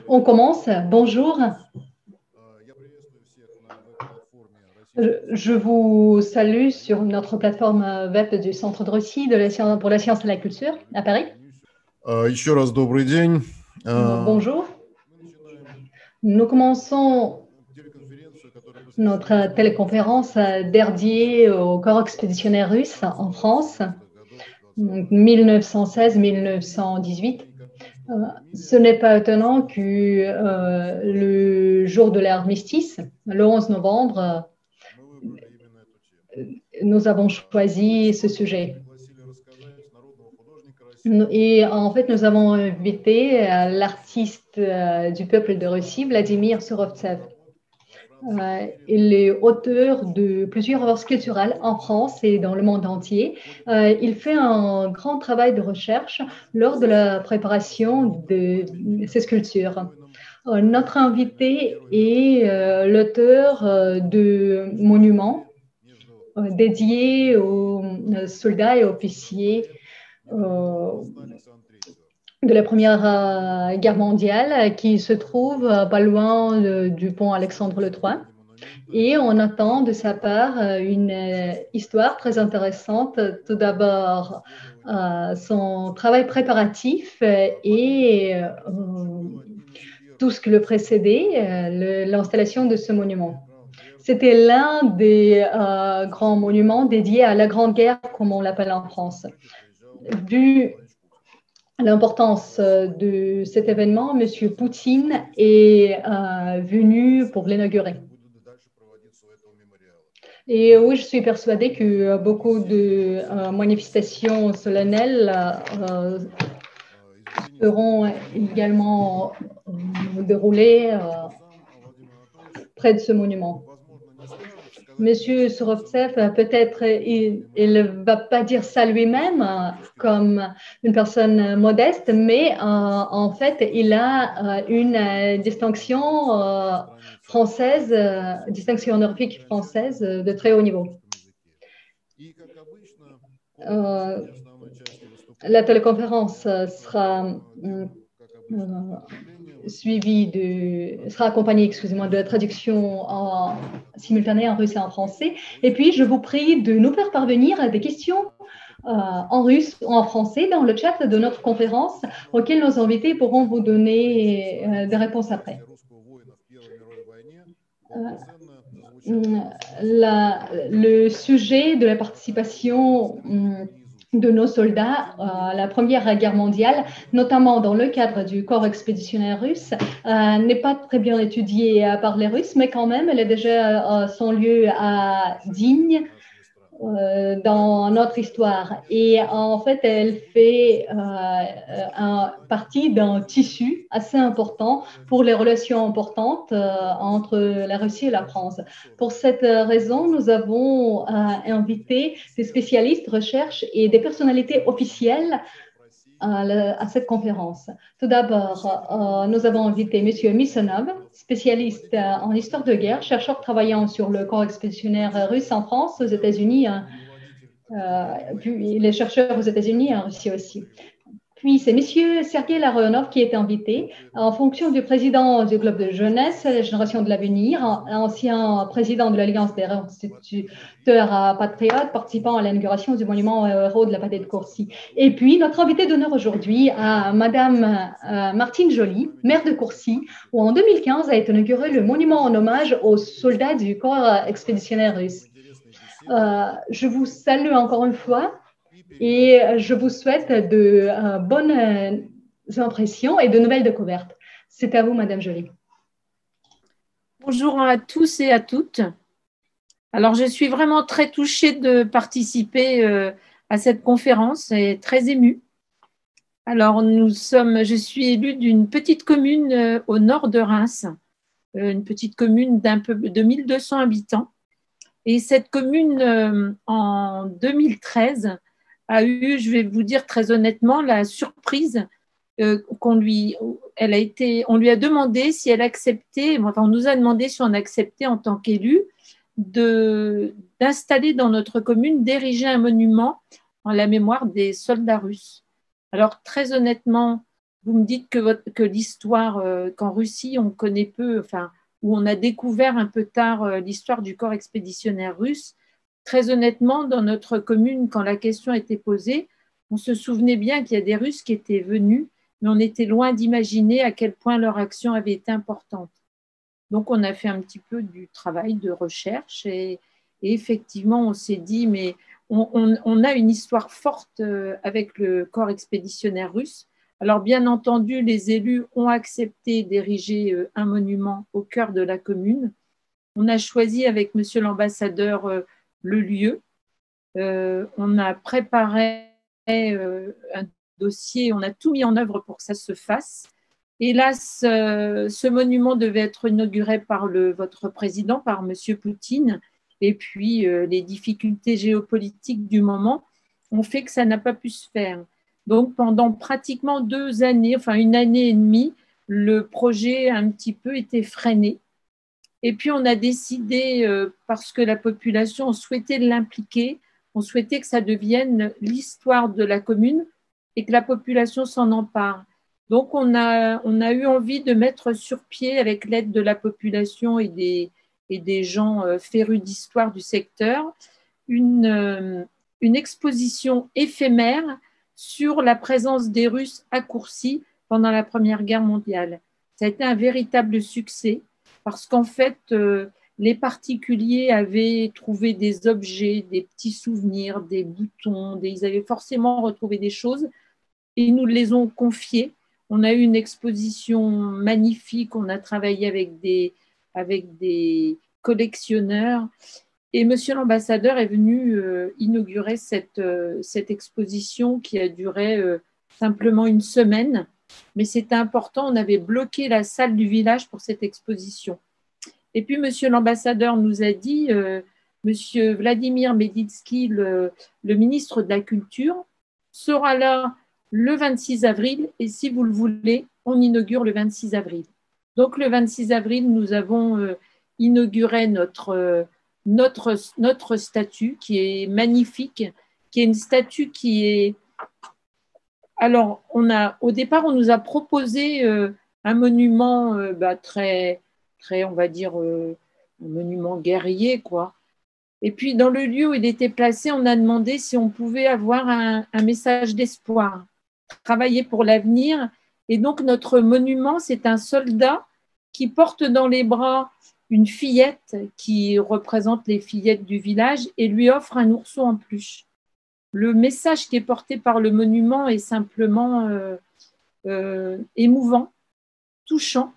On commence. Bonjour. Je vous salue sur notre plateforme web du Centre de Russie pour la science et la culture à Paris. Еще раз добрый день. Bonjour. Nous commençons notre téléconférence dédiée au corps expéditionnaire russe en France, 1916-1918. Ce n'est pas étonnant que le jour de l'armistice, le 11 novembre, nous avons choisi ce sujet. Et en fait, nous avons invité l'artiste du peuple de Russie, Vladimir Surovtsev. Il est auteur de plusieurs œuvres sculpturales en France et dans le monde entier. Il fait un grand travail de recherche lors de la préparation de ces sculptures. Notre invité est l'auteur de monuments dédiés aux soldats et officiers de la Première Guerre mondiale qui se trouve pas loin du pont Alexandre le III. Et on attend de sa part une histoire très intéressante. Tout d'abord, son travail préparatif et tout ce qui le précédait, l'installation de ce monument. C'était l'un des grands monuments dédiés à la Grande Guerre, comme on l'appelle en France. Vu l'importance de cet événement, M. Poutine est venu pour l'inaugurer. Et oui, je suis persuadée que beaucoup de manifestations solennelles seront également déroulées près de ce monument. Monsieur Surovtsev, peut-être il ne va pas dire ça lui-même comme une personne modeste, mais en fait, il a une distinction française, distinction honorifique française de très haut niveau. La téléconférence sera sera accompagné, excusez-moi, de la traduction simultanée en russe et en français. Et puis, je vous prie de nous faire parvenir des questions en russe ou en français dans le chat de notre conférence auxquelles nos invités pourront vous donner des réponses après. Le sujet de la participation de nos soldats à la Première Guerre mondiale, notamment dans le cadre du corps expéditionnaire russe, n'est pas très bien étudié par les Russes, mais quand même, elle est déjà son lieu à digne dans notre histoire. Et en fait, elle fait partie d'un tissu assez important pour les relations importantes entre la Russie et la France. Pour cette raison, nous avons invité des spécialistes de recherche et des personnalités officielles à cette conférence. Tout d'abord, nous avons invité M. Misonov, spécialiste en histoire de guerre, chercheur travaillant sur le corps expéditionnaire russe en France, aux États-Unis, puis les chercheurs aux États-Unis et en Russie aussi. Puis c'est M. Sergei Laronov qui est invité en fonction du président du Globe de jeunesse, la génération de l'avenir, ancien président de l'Alliance des instituteurs patriotes, participant à l'inauguration du monument héros de la bataille de Courcy. Et puis notre invité d'honneur aujourd'hui, Madame Martine Joly, maire de Courcy, où en 2015 a été inauguré le monument en hommage aux soldats du corps expéditionnaire russe. Je vous salue encore une fois. Et je vous souhaite de bonnes impressions et de nouvelles découvertes. C'est à vous, Madame Joly. Bonjour à tous et à toutes. Alors, je suis vraiment très touchée de participer à cette conférence et très émue. Alors, je suis élue d'une petite commune au nord de Reims, une petite commune de 1200 habitants. Et cette commune, en 2013, a eu, je vais vous dire très honnêtement, la surprise on lui a demandé si elle acceptait, enfin on nous a demandé si on acceptait en tant qu'élu d'installer dans notre commune, d'ériger un monument en la mémoire des soldats russes. Alors très honnêtement, vous me dites que l'histoire, qu'en Russie, on connaît peu, enfin, où on a découvert un peu tard l'histoire du corps expéditionnaire russe. Très honnêtement, dans notre commune, quand la question a été posée, on se souvenait bien qu'il y a des Russes qui étaient venus, mais on était loin d'imaginer à quel point leur action avait été importante. Donc, on a fait un petit peu du travail de recherche et effectivement, on s'est dit, mais on a une histoire forte avec le corps expéditionnaire russe. Alors, bien entendu, les élus ont accepté d'ériger un monument au cœur de la commune. On a choisi avec monsieur l'ambassadeur le lieu. On a préparé un dossier, on a tout mis en œuvre pour que ça se fasse. Hélas, ce monument devait être inauguré par votre président, par monsieur Poutine, et puis les difficultés géopolitiques du moment ont fait que ça n'a pas pu se faire. Donc, pendant pratiquement 2 années, enfin 1 année et demie, le projet a un petit peu été freiné. Et puis, on a décidé, parce que la population souhaitait l'impliquer, on souhaitait que ça devienne l'histoire de la commune et que la population s'en empare. Donc, on a eu envie de mettre sur pied, avec l'aide de la population et des gens férus d'histoire du secteur, une exposition éphémère sur la présence des Russes à Courcy pendant la Première Guerre mondiale. Ça a été un véritable succès parce qu'en fait, les particuliers avaient trouvé des objets, des petits souvenirs, des boutons, ils avaient forcément retrouvé des choses et ils nous les ont confiés. On a eu une exposition magnifique, on a travaillé avec des collectionneurs et monsieur l'ambassadeur est venu inaugurer cette exposition qui a duré simplement 1 semaine. Mais c'était important, on avait bloqué la salle du village pour cette exposition. Et puis, monsieur l'ambassadeur nous a dit, monsieur Vladimir Meditsky, le ministre de la Culture, sera là le 26 avril et si vous le voulez, on inaugure le 26 avril. Donc, le 26 avril, nous avons inauguré notre statue qui est magnifique, qui est une statue qui est… Alors, au départ, on nous a proposé un monument très, on va dire, un monument guerrier, quoi. Et puis, dans le lieu où il était placé, on a demandé si on pouvait avoir un message d'espoir, travailler pour l'avenir. Et donc, notre monument, c'est un soldat qui porte dans les bras une fillette qui représente les fillettes du village et lui offre un ourson en peluche. Le message qui est porté par le monument est simplement émouvant, touchant.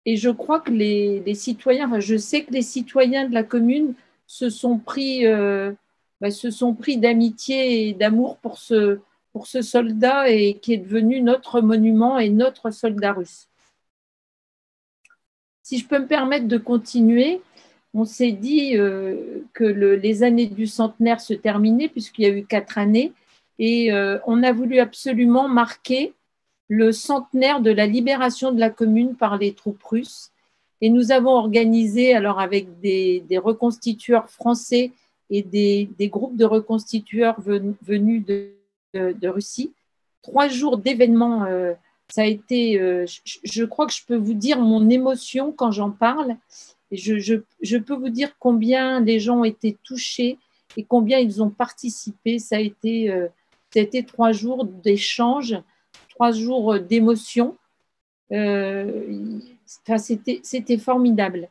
Et je crois que les citoyens, enfin, je sais que les citoyens de la commune se sont pris d'amitié et d'amour pour ce soldat et qui est devenu notre monument et notre soldat russe. Si je peux me permettre de continuer, on s'est dit que les années du centenaire se terminaient puisqu'il y a eu 4 années et on a voulu absolument marquer le centenaire de la libération de la commune par les troupes russes. Et nous avons organisé, alors avec des reconstitueurs français et des groupes de reconstitueurs venus de Russie, 3 jours d'événements. Ça a été, je crois que je peux vous dire mon émotion quand j'en parle. Et je peux vous dire combien les gens ont été touchés et combien ils ont participé. Ça a été 3 jours d'échange, 3 jours d'émotion. C'était formidable.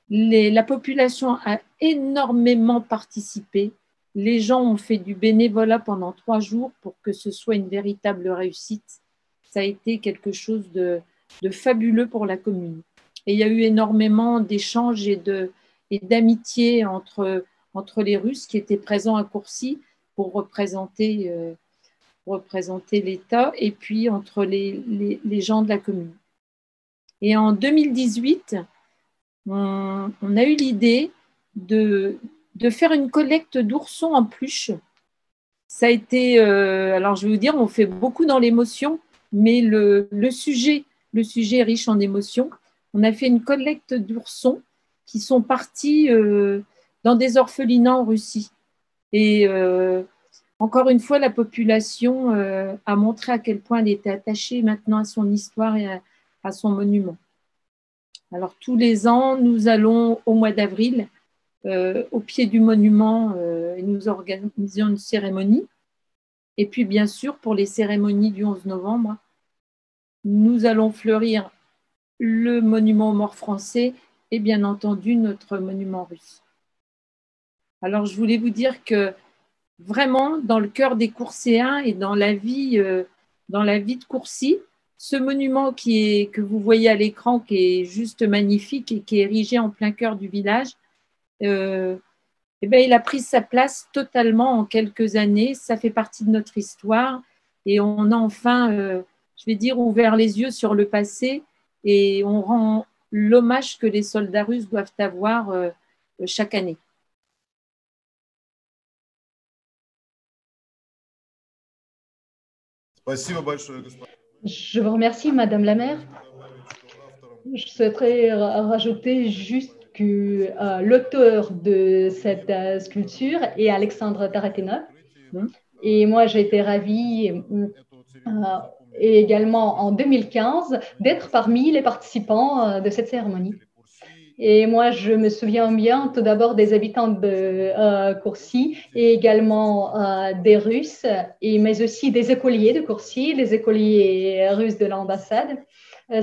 La population a énormément participé. Les gens ont fait du bénévolat pendant 3 jours pour que ce soit une véritable réussite. Ça a été quelque chose de fabuleux pour la commune. Et il y a eu énormément d'échanges et d'amitié entre les Russes qui étaient présents à Courcy pour représenter l'État et puis entre les gens de la commune. Et en 2018, on a eu l'idée de faire une collecte d'oursons en peluche. Ça a été, alors je vais vous dire, on fait beaucoup dans l'émotion, mais le sujet est riche en émotions. On a fait une collecte d'oursons qui sont partis dans des orphelinats en Russie. Et encore une fois, la population a montré à quel point elle était attachée maintenant à son histoire et à son monument. Alors, tous les ans, nous allons au mois d'avril au pied du monument et nous organisons une cérémonie. Et puis, bien sûr, pour les cérémonies du 11 novembre, nous allons fleurir le monument aux morts français et bien entendu notre monument russe. Alors, je voulais vous dire que vraiment, dans le cœur des Courséens et dans la vie de Courcy, ce monument que vous voyez à l'écran, qui est juste magnifique et qui est érigé en plein cœur du village, il a pris sa place totalement en quelques années. Ça fait partie de notre histoire et on a enfin, je vais dire, ouvert les yeux sur le passé et on rend l'hommage que les soldats russes doivent avoir chaque année. Je vous remercie, Madame la maire. Je souhaiterais rajouter juste que l'auteur de cette sculpture est Alexandre Taratinov. Et moi, j'ai été ravie et également en 2015 d'être parmi les participants de cette cérémonie. Et moi, je me souviens bien tout d'abord des habitants de Courcy et également des Russes, mais aussi des écoliers de Courcy, les écoliers russes de l'ambassade.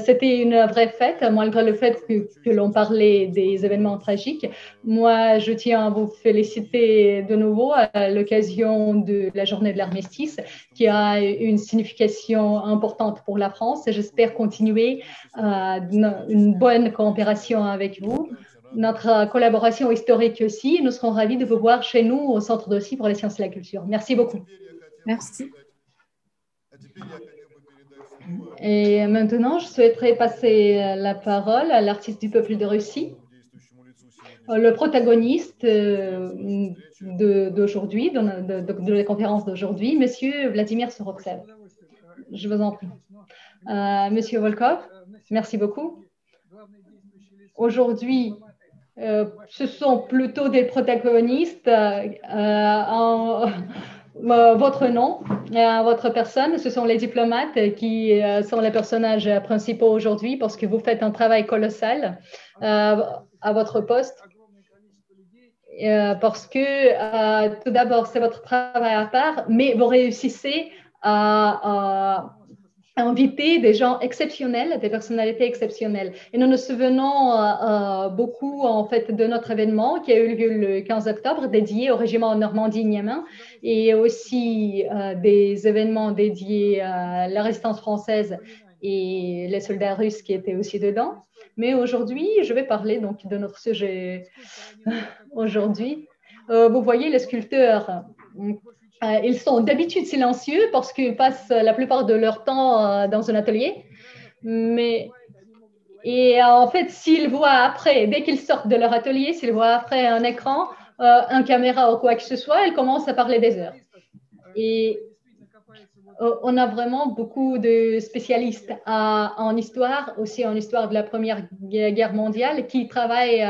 C'était une vraie fête, malgré le fait que l'on parlait des événements tragiques. Moi, je tiens à vous féliciter de nouveau à l'occasion de la journée de l'armistice, qui a une signification importante pour la France. Et j'espère continuer une bonne coopération avec vous. Notre collaboration historique aussi. Nous serons ravis de vous voir chez nous au Centre d'Ossy pour les sciences et la culture. Merci beaucoup. Merci. Et maintenant, je souhaiterais passer la parole à l'artiste du peuple de Russie, le protagoniste d'aujourd'hui, de la conférence d'aujourd'hui, Monsieur Vladimir Soroksev. Je vous en prie. Monsieur Volkov, merci beaucoup. Aujourd'hui, ce sont plutôt des protagonistes votre nom, votre personne, ce sont les diplomates qui sont les personnages principaux aujourd'hui parce que vous faites un travail colossal à votre poste. Parce que tout d'abord, c'est votre travail à part, mais vous réussissez à inviter des gens exceptionnels, des personnalités exceptionnelles. Et nous nous souvenons beaucoup en fait de notre événement qui a eu lieu le 15 octobre, dédié au régiment Normandie-Niemen, et aussi des événements dédiés à la résistance française et les soldats russes qui étaient aussi dedans. Mais aujourd'hui, je vais parler donc de notre sujet aujourd'hui. Vous voyez les sculpteurs. Ils sont d'habitude silencieux parce qu'ils passent la plupart de leur temps dans un atelier. Et en fait, s'ils voient après, dès qu'ils sortent de leur atelier, s'ils voient après un écran, une caméra ou quoi que ce soit, ils commencent à parler des heures. Et on a vraiment beaucoup de spécialistes en histoire, aussi en histoire de la Première Guerre mondiale, qui travaillent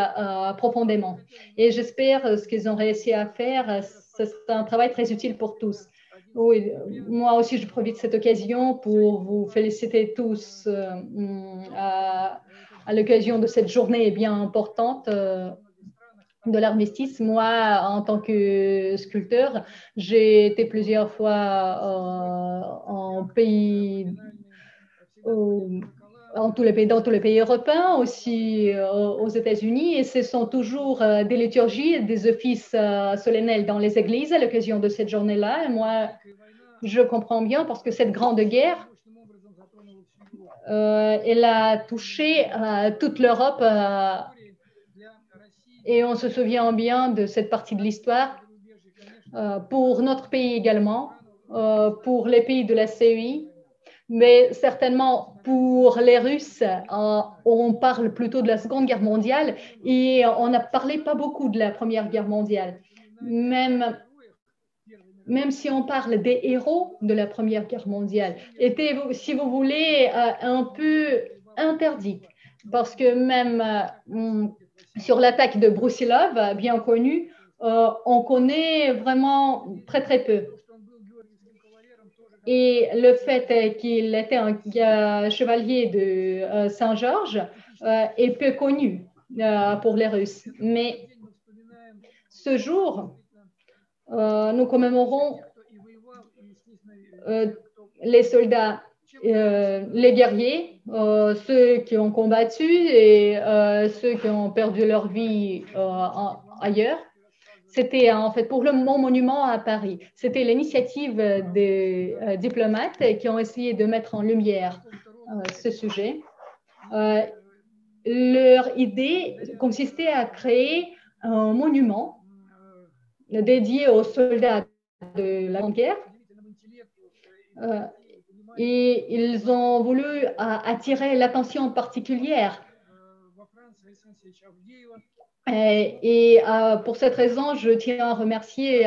profondément. Et j'espère ce qu'ils ont réussi à faire, c'est un travail très utile pour tous. Oui, moi aussi, je profite de cette occasion pour vous féliciter tous à l'occasion de cette journée bien importante de l'armistice. Moi, en tant que sculpteur, j'ai été plusieurs fois en pays, dans tous les pays européens, aussi aux États-Unis, et ce sont toujours des liturgies, des offices solennels dans les églises à l'occasion de cette journée-là. Et moi, je comprends bien parce que cette grande guerre, elle a touché toute l'Europe. Et on se souvient bien de cette partie de l'histoire pour notre pays également, pour les pays de la CEI, mais certainement pour les Russes, on parle plutôt de la Seconde Guerre mondiale et on n'a parlé pas beaucoup de la Première Guerre mondiale. Même si on parle des héros de la Première Guerre mondiale, était, si vous voulez, un peu interdite, parce que même sur l'attaque de Brusilov, bien connue, on connaît vraiment très très peu. Et le fait qu'il était un chevalier de Saint-Georges est peu connu pour les Russes. Mais ce jour, nous commémorons les soldats, les guerriers, ceux qui ont combattu et ceux qui ont perdu leur vie ailleurs. C'était en fait pour mon monument à Paris. C'était l'initiative des diplomates qui ont essayé de mettre en lumière ce sujet. Leur idée consistait à créer un monument dédié aux soldats de la Grande Guerre. Et ils ont voulu attirer l'attention particulière. Et pour cette raison, je tiens à remercier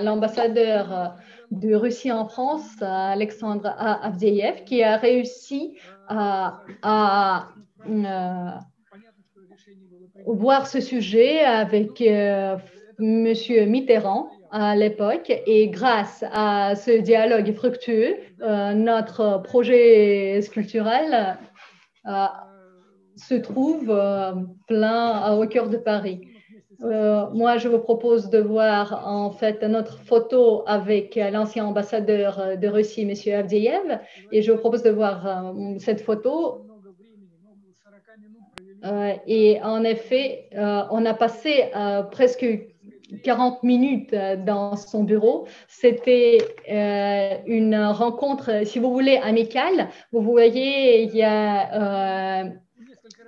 l'ambassadeur de Russie en France, Alexandre Avdeyev, qui a réussi à voir ce sujet avec Monsieur Mitterrand à l'époque, et grâce à ce dialogue fructueux, notre projet sculptural se trouve plein au cœur de Paris. Moi, je vous propose de voir en fait notre photo avec l'ancien ambassadeur de Russie, Monsieur Avdeyev, et je vous propose de voir cette photo. Et en effet, on a passé presque 40 minutes dans son bureau. C'était une rencontre, si vous voulez, amicale. Vous voyez, il y a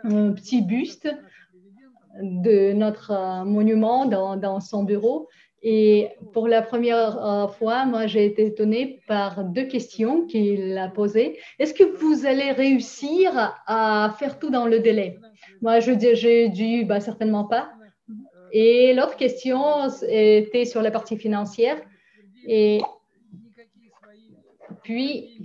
un petit buste de notre monument dans son bureau. Et pour la première fois, moi, j'ai été étonnée par deux questions qu'il a posées. Est-ce que vous allez réussir à faire tout dans le délai? Moi, j'ai dit, certainement pas. Et l'autre question était sur la partie financière. Et puis,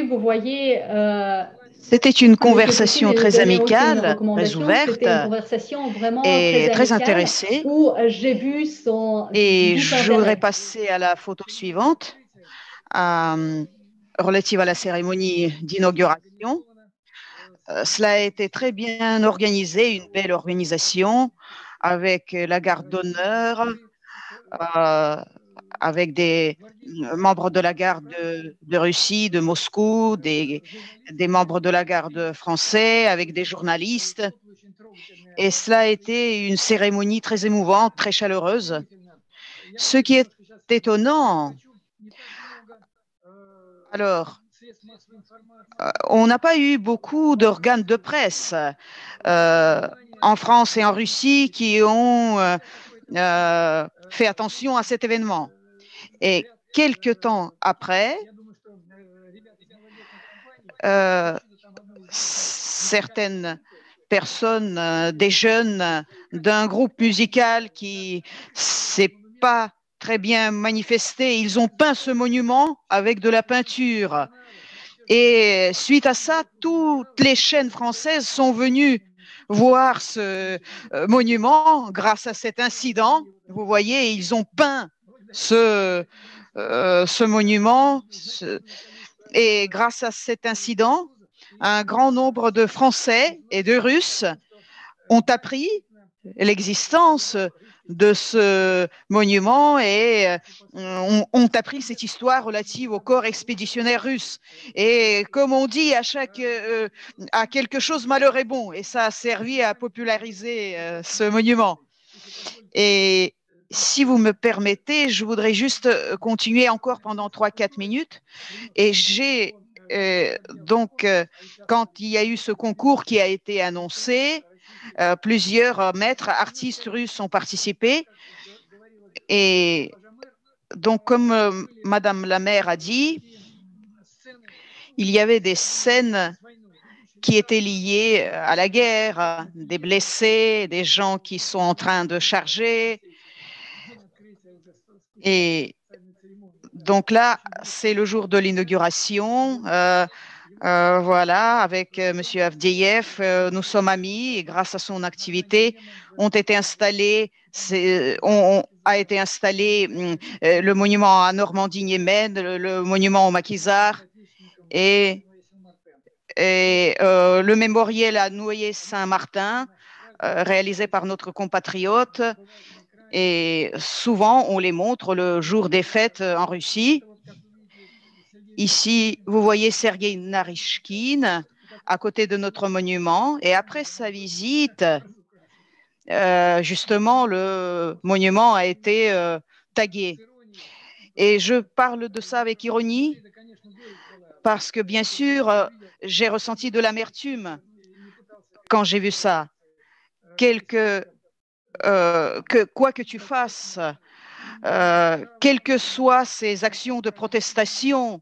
vous voyez… C'était une conversation très amicale, très ouverte et très intéressée. Et je voudrais passer à la photo suivante, relative à la cérémonie d'inauguration. Cela a été très bien organisé, une belle organisation avec la garde d'honneur, avec des membres de la garde de Russie, de Moscou, des membres de la garde français, avec des journalistes. Et cela a été une cérémonie très émouvante, très chaleureuse. Ce qui est étonnant, alors, on n'a pas eu beaucoup d'organes de presse en France et en Russie qui ont fait attention à cet événement. Et quelque temps après, certaines personnes, des jeunes d'un groupe musical qui s'est pas très bien manifesté, ils ont peint ce monument avec de la peinture. Et suite à ça, toutes les chaînes françaises sont venues voir ce monument grâce à cet incident. Vous voyez, ils ont peint ce monument. Et grâce à cet incident, un grand nombre de Français et de Russes ont appris l'existence de ce monument et ont appris cette histoire relative au corps expéditionnaire russe. Et comme on dit, à quelque chose malheur est bon, et ça a servi à populariser ce monument. Et si vous me permettez, je voudrais juste continuer encore pendant 3-4 minutes. Et j'ai donc, quand il y a eu ce concours qui a été annoncé, plusieurs maîtres artistes russes ont participé. Et donc, comme Madame la maire a dit, il y avait des scènes qui étaient liées à la guerre, des blessés, des gens qui sont en train de charger. Et donc là, c'est le jour de l'inauguration. Voilà, avec M. Avdeyev, nous sommes amis et grâce à son activité, ont été installés. A été installé le monument à Normandie-Niemen, le monument au maquisard et le mémorial à Noyer-Saint-Martin, réalisé par notre compatriote. Et souvent, on les montre le jour des fêtes en Russie. Ici, vous voyez Sergueï Narishkin à côté de notre monument. Et après sa visite, justement, le monument a été tagué. Et je parle de ça avec ironie parce que, bien sûr, j'ai ressenti de l'amertume quand j'ai vu ça. Quoi que tu fasses, quelles que soient ces actions de protestation,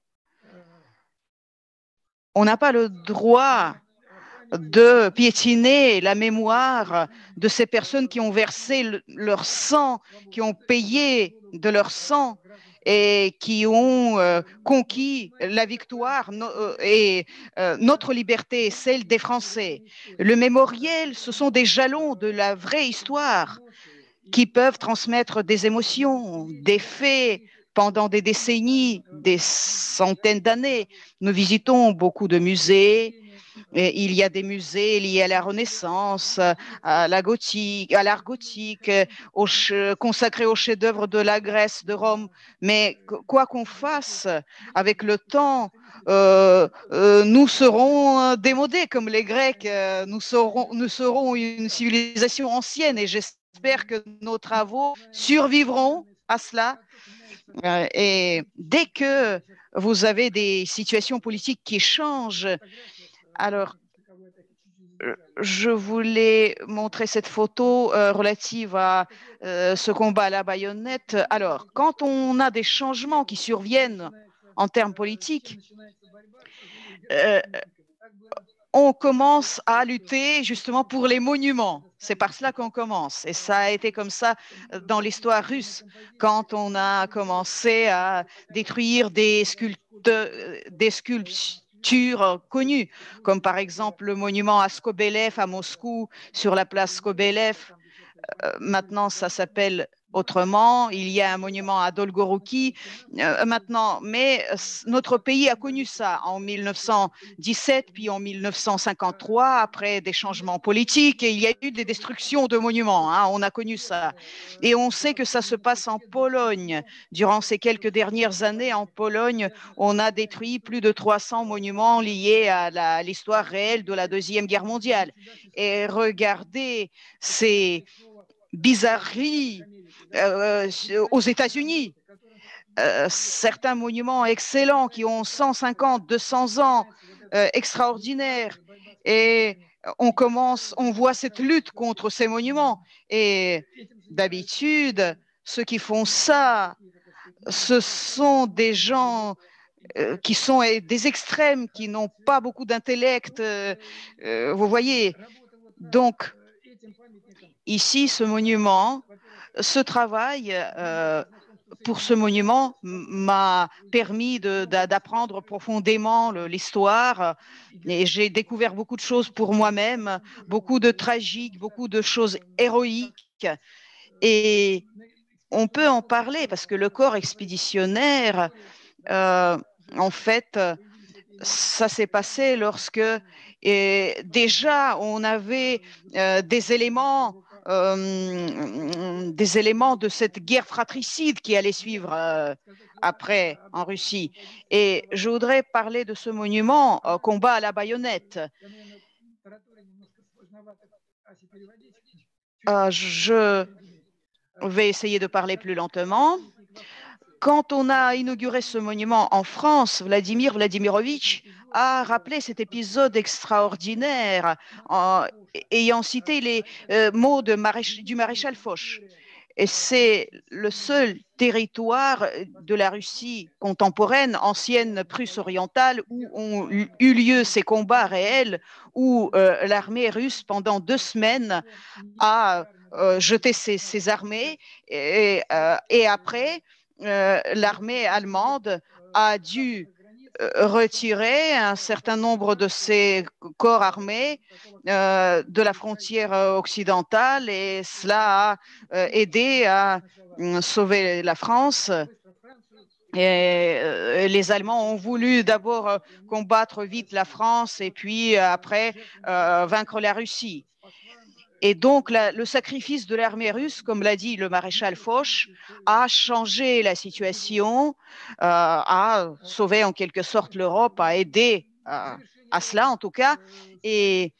on n'a pas le droit de piétiner la mémoire de ces personnes qui ont versé leur sang, qui ont payé de leur sang et qui ont conquis la victoire et notre liberté, celle des Français. Le mémorial, ce sont des jalons de la vraie histoire qui peuvent transmettre des émotions, des faits pendant des décennies, des centaines d'années. Nous visitons beaucoup de musées. Et il y a des musées liés à la Renaissance, à l'art gothique, consacrés aux chefs-d'œuvre de la Grèce, de Rome. Mais quoi qu'on fasse, avec le temps, nous serons démodés comme les Grecs. Nous serons une civilisation ancienne et j'espère que nos travaux survivront à cela. Et dès que vous avez des situations politiques qui changent, alors, je voulais montrer cette photo relative à ce combat à la baïonnette. Alors, quand on a des changements qui surviennent en termes politiques, on commence à lutter justement pour les monuments. C'est par cela qu'on commence. Et ça a été comme ça dans l'histoire russe, quand on a commencé à détruire des sculptures connues, comme par exemple le monument à Skobelev à Moscou, sur la place Skobelev. Maintenant, ça s'appelle autrement. Il y a un monument à Dolgorouki maintenant, mais notre pays a connu ça en 1917, puis en 1953, après des changements politiques, et il y a eu des destructions de monuments. On a connu ça. Et on sait que ça se passe en Pologne. Durant ces quelques dernières années, en Pologne, on a détruit plus de 300 monuments liés à l'histoire réelle de la Deuxième Guerre mondiale. Et regardez ces bizarreries aux États-Unis. Certains monuments excellents qui ont 150, 200 ans, extraordinaires. Et on voit cette lutte contre ces monuments. Et d'habitude, ceux qui font ça, ce sont des gens qui sont des extrêmes, qui n'ont pas beaucoup d'intellect. Vous voyez. Donc, ici, ce monument, ce travail pour ce monument m'a permis d'apprendre profondément l'histoire et j'ai découvert beaucoup de choses pour moi-même, beaucoup de tragiques, beaucoup de choses héroïques. Et on peut en parler parce que le corps expéditionnaire, en fait, ça s'est passé lorsque déjà on avait des éléments de cette guerre fratricide qui allait suivre après en Russie. Et je voudrais parler de ce monument, combat à la baïonnette. Je vais essayer de parler plus lentement. Quand on a inauguré ce monument en France, Vladimir Vladimirovitch a rappelé cet épisode extraordinaire ayant cité les mots du maréchal Foch. Et c'est le seul territoire de la Russie contemporaine, ancienne Prusse orientale, où ont eu lieu ces combats réels, où l'armée russe, pendant 2 semaines, a jeté ses armées et après, l'armée allemande a dû retiré un certain nombre de ses corps armés de la frontière occidentale et cela a aidé à sauver la France. Et les Allemands ont voulu d'abord combattre vite la France et puis après vaincre la Russie. Et donc, le sacrifice de l'armée russe, comme l'a dit le maréchal Foch, a changé la situation, a sauvé en quelque sorte l'Europe, a aidé à cela en tout cas. Et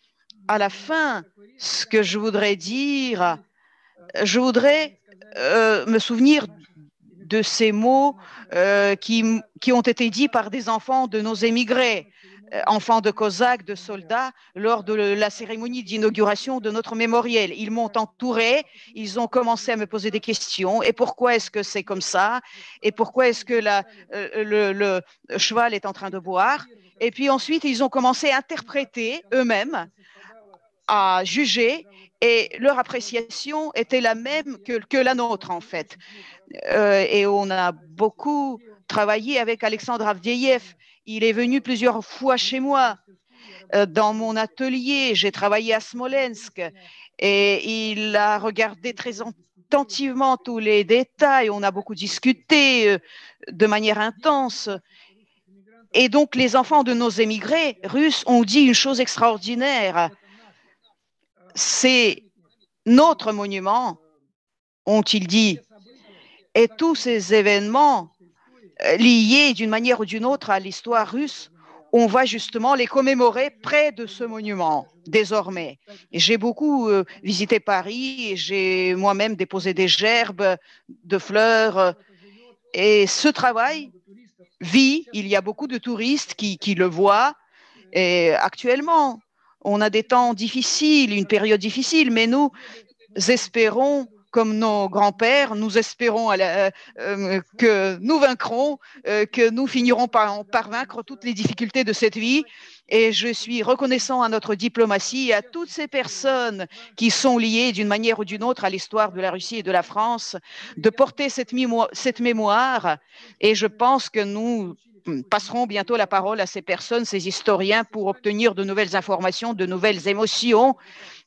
à la fin, ce que je voudrais dire, je voudrais me souvenir de ces mots qui ont été dits par des enfants de nos émigrés, enfants de Cosaques, de soldats, lors de la cérémonie d'inauguration de notre mémorial. Ils m'ont entouré, ils ont commencé à me poser des questions. Et pourquoi est-ce que c'est comme ça? Et pourquoi est-ce que le cheval est en train de boire? Et puis ensuite, ils ont commencé à interpréter eux-mêmes, à juger, et leur appréciation était la même que la nôtre, en fait. Et on a beaucoup travaillé avec Alexandre Avdieïev. Il est venu plusieurs fois chez moi dans mon atelier. J'ai travaillé à Smolensk et il a regardé très attentivement tous les détails. On a beaucoup discuté de manière intense. Et donc, les enfants de nos émigrés russes ont dit une chose extraordinaire. C'est notre monument, ont-ils dit. Et tous ces événements liés d'une manière ou d'une autre à l'histoire russe, on va justement les commémorer près de ce monument désormais. J'ai beaucoup visité Paris et j'ai moi-même déposé des gerbes de fleurs et ce travail vit. Il y a beaucoup de touristes qui le voient et actuellement, on a des temps difficiles, une période difficile, mais nous espérons comme nos grands-pères, nous espérons que nous vaincrons, que nous finirons par vaincre toutes les difficultés de cette vie. Et je suis reconnaissant à notre diplomatie et à toutes ces personnes qui sont liées d'une manière ou d'une autre à l'histoire de la Russie et de la France, de porter cette mémoire. Et je pense que nous passerons bientôt la parole à ces personnes, ces historiens, pour obtenir de nouvelles informations, de nouvelles émotions.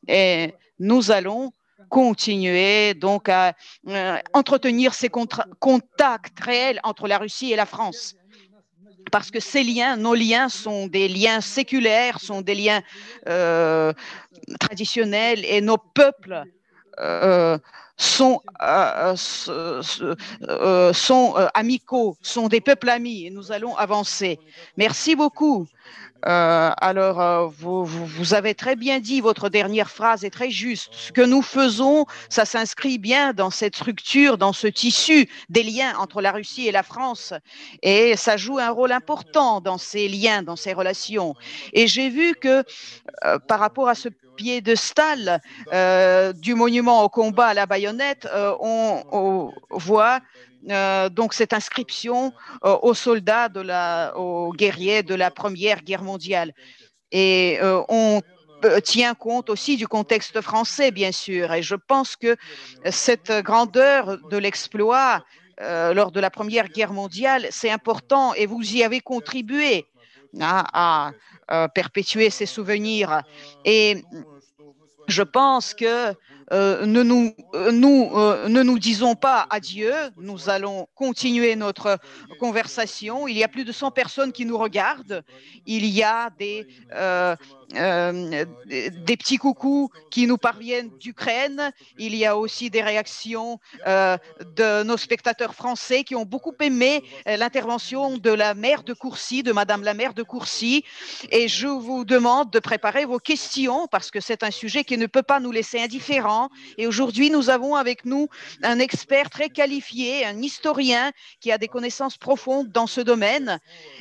Et nous allons continuer donc à entretenir ces contacts réels entre la Russie et la France. Parce que ces liens, nos liens sont des liens séculaires, sont des liens traditionnels et nos peuples sont amicaux, sont des peuples amis et nous allons avancer. Merci beaucoup. Vous avez très bien dit, votre dernière phrase est très juste. Ce que nous faisons, ça s'inscrit bien dans cette structure, dans ce tissu des liens entre la Russie et la France. Et ça joue un rôle important dans ces liens, dans ces relations. Et j'ai vu que par rapport à ce piédestal du monument au combat à la baïonnette, on voit donc cette inscription aux soldats, aux guerriers de la Première Guerre mondiale. Et on tient compte aussi du contexte français, bien sûr. Et je pense que cette grandeur de l'exploit lors de la Première Guerre mondiale, c'est important et vous y avez contribué à perpétuer ces souvenirs. Et je pense que ne nous disons pas adieu, nous allons continuer notre conversation. Il y a plus de 100 personnes qui nous regardent. Il y a des petits coucous qui nous parviennent d'Ukraine. Il y a aussi des réactions de nos spectateurs français qui ont beaucoup aimé l'intervention de la maire de Courcy, de Madame la maire de Courcy. Et je vous demande de préparer vos questions parce que c'est un sujet qui ne peut pas nous laisser indifférents. Et aujourd'hui, nous avons avec nous un expert très qualifié, un historien qui a des connaissances profondes dans ce domaine.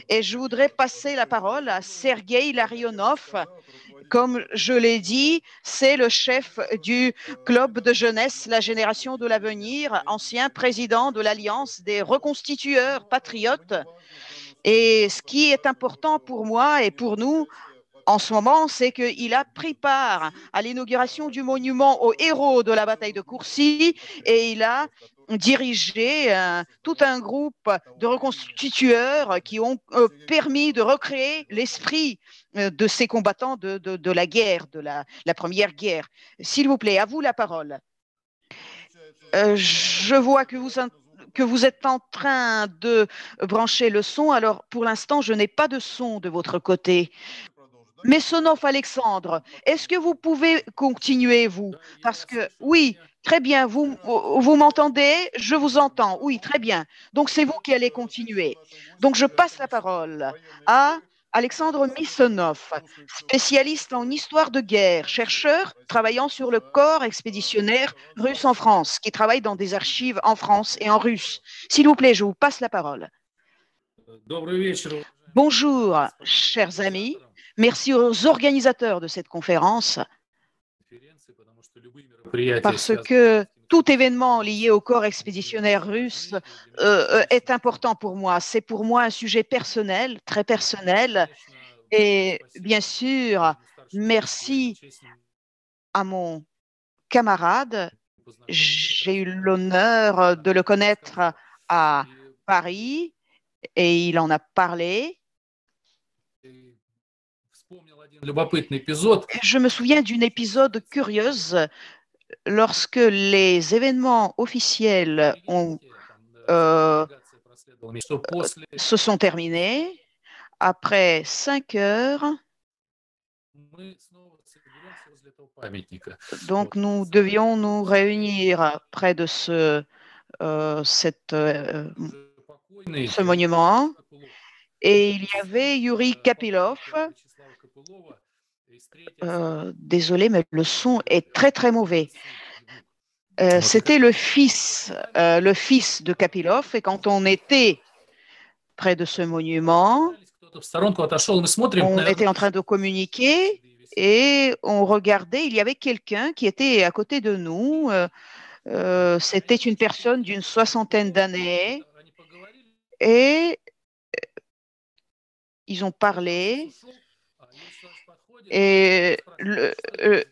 Et je voudrais passer la parole à Sergueï Larionov. Comme je l'ai dit, c'est le chef du club de jeunesse La Génération de l'Avenir, ancien président de l'Alliance des reconstitueurs patriotes. Et ce qui est important pour moi et pour nous, en ce moment, c'est qu'il a pris part à l'inauguration du monument aux héros de la bataille de Courcy et il a dirigé tout un groupe de reconstitueurs qui ont permis de recréer l'esprit de ces combattants de la guerre, de la première guerre. S'il vous plaît, à vous la parole. Je vois que vous êtes en train de brancher le son. Alors, pour l'instant, je n'ai pas de son de votre côté. Messonov Alexandre, est-ce que vous pouvez continuer, vous? Parce que, oui, très bien, vous m'entendez? Je vous entends. Oui, très bien. Donc, c'est vous qui allez continuer. Donc, je passe la parole à Alexandre Missonov, spécialiste en histoire de guerre, chercheur travaillant sur le corps expéditionnaire russe en France, qui travaille dans des archives en France et en russe. S'il vous plaît, je vous passe la parole. Bonjour, chers amis. Merci aux organisateurs de cette conférence parce que tout événement lié au corps expéditionnaire russe est important pour moi. C'est pour moi un sujet personnel, très personnel. Et bien sûr, merci à mon camarade. J'ai eu l'honneur de le connaître à Paris et il en a parlé. Je me souviens d'une épisode curieuse lorsque les événements officiels se sont terminés. Après 5 heures, donc nous devions nous réunir près de ce monument. Et il y avait Yuri Kapilov. Désolé, mais le son est très très mauvais. C'était le fils de Kapilov. Et quand on était près de ce monument, on était en train de communiquer et on regardait. Il y avait quelqu'un qui était à côté de nous. C'était une personne d'une 60aine d'années. Et ils ont parlé et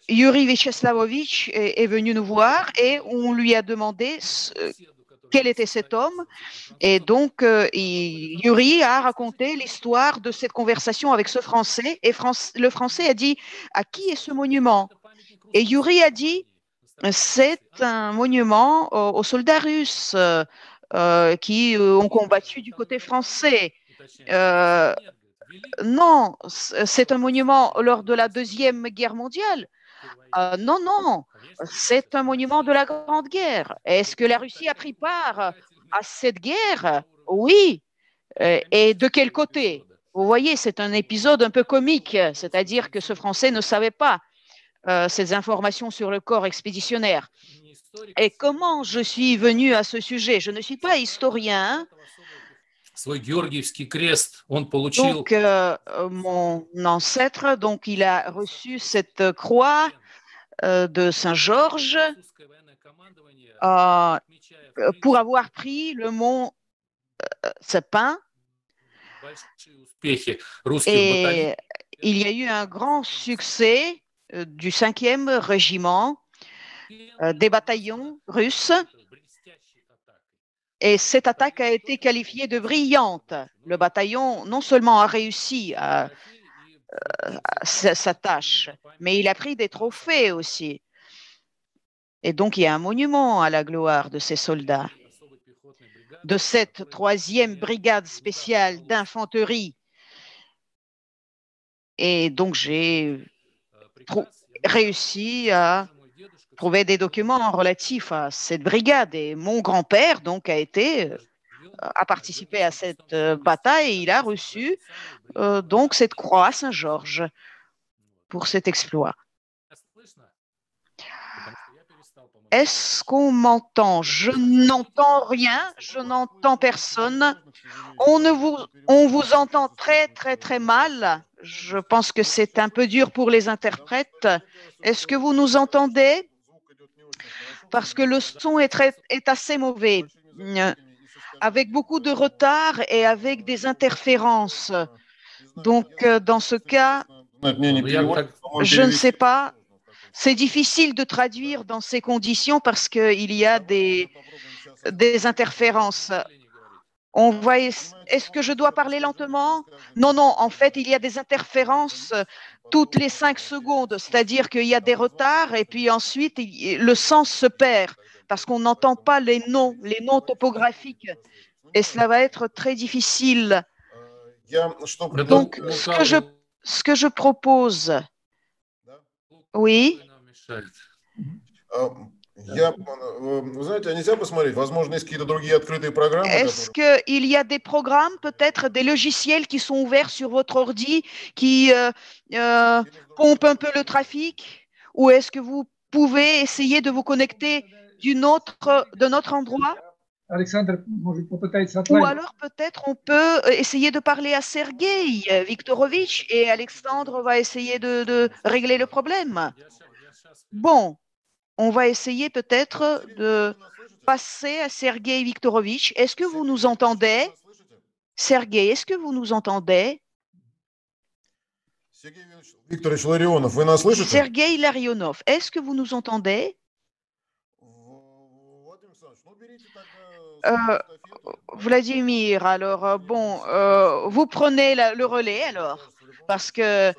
Yuri Vyacheslavovic est venu nous voir et on lui a demandé quel était cet homme. Et donc, Yuri a raconté l'histoire de cette conversation avec ce Français et le Français a dit « À qui est ce monument ?» Et Yuri a dit « C'est un monument aux soldats russes qui ont combattu du côté français. » Non, c'est un monument lors de la Deuxième Guerre mondiale. Non, non, c'est un monument de la Grande Guerre. Est-ce que la Russie a pris part à cette guerre? Oui. Et de quel côté? Vous voyez, c'est un épisode un peu comique, c'est-à-dire que ce Français ne savait pas ces informations sur le corps expéditionnaire. Et comment je suis venu à ce sujet? Je ne suis pas historien. Donc, mon ancêtre, donc, il a reçu cette croix de Saint-Georges pour avoir pris le mont Tsepin. Et il y a eu un grand succès du 5e régiment des bataillons russes. Et cette attaque a été qualifiée de brillante. Le bataillon non seulement a réussi sa tâche, mais il a pris des trophées aussi. Et donc, il y a un monument à la gloire de ces soldats, de cette 3e brigade spéciale d'infanterie. Et donc, j'ai réussi à trouver des documents relatifs à cette brigade. Et mon grand-père, donc, a participé à cette bataille et il a reçu donc cette croix Saint-Georges pour cet exploit. Est-ce qu'on m'entend? Je n'entends rien, je n'entends personne. On vous entend très, très, très mal. Je pense que c'est un peu dur pour les interprètes. Est-ce que vous nous entendez? Parce que le son est assez mauvais, avec beaucoup de retard et avec des interférences. Donc, dans ce cas, Je ne sais pas. C'est difficile de traduire dans ces conditions parce qu'il y a des interférences. Est-ce que je dois parler lentement? Non, non, en fait, il y a des interférences toutes les 5 secondes, c'est-à-dire qu'il y a des retards et puis ensuite, le sens se perd parce qu'on n'entend pas les noms topographiques et cela va être très difficile. Donc, ce que je propose, oui. Est-ce qu'il y a des programmes, peut-être des logiciels qui sont ouverts sur votre ordi, qui pompent un peu le trafic? Ou est-ce que vous pouvez essayer de vous connecter d'un autre endroit? Ou alors peut-être on peut essayer de parler à Sergueï Viktorovitch et Alexandre va essayer de régler le problème. Bon, on va essayer peut-être de passer à Sergueï Viktorovitch. Est-ce que vous nous entendez? Sergueï, est-ce que vous nous entendez? Sergueï Larionov, est-ce que vous nous entendez? Vladimir, alors bon, vous prenez le relais alors, parce que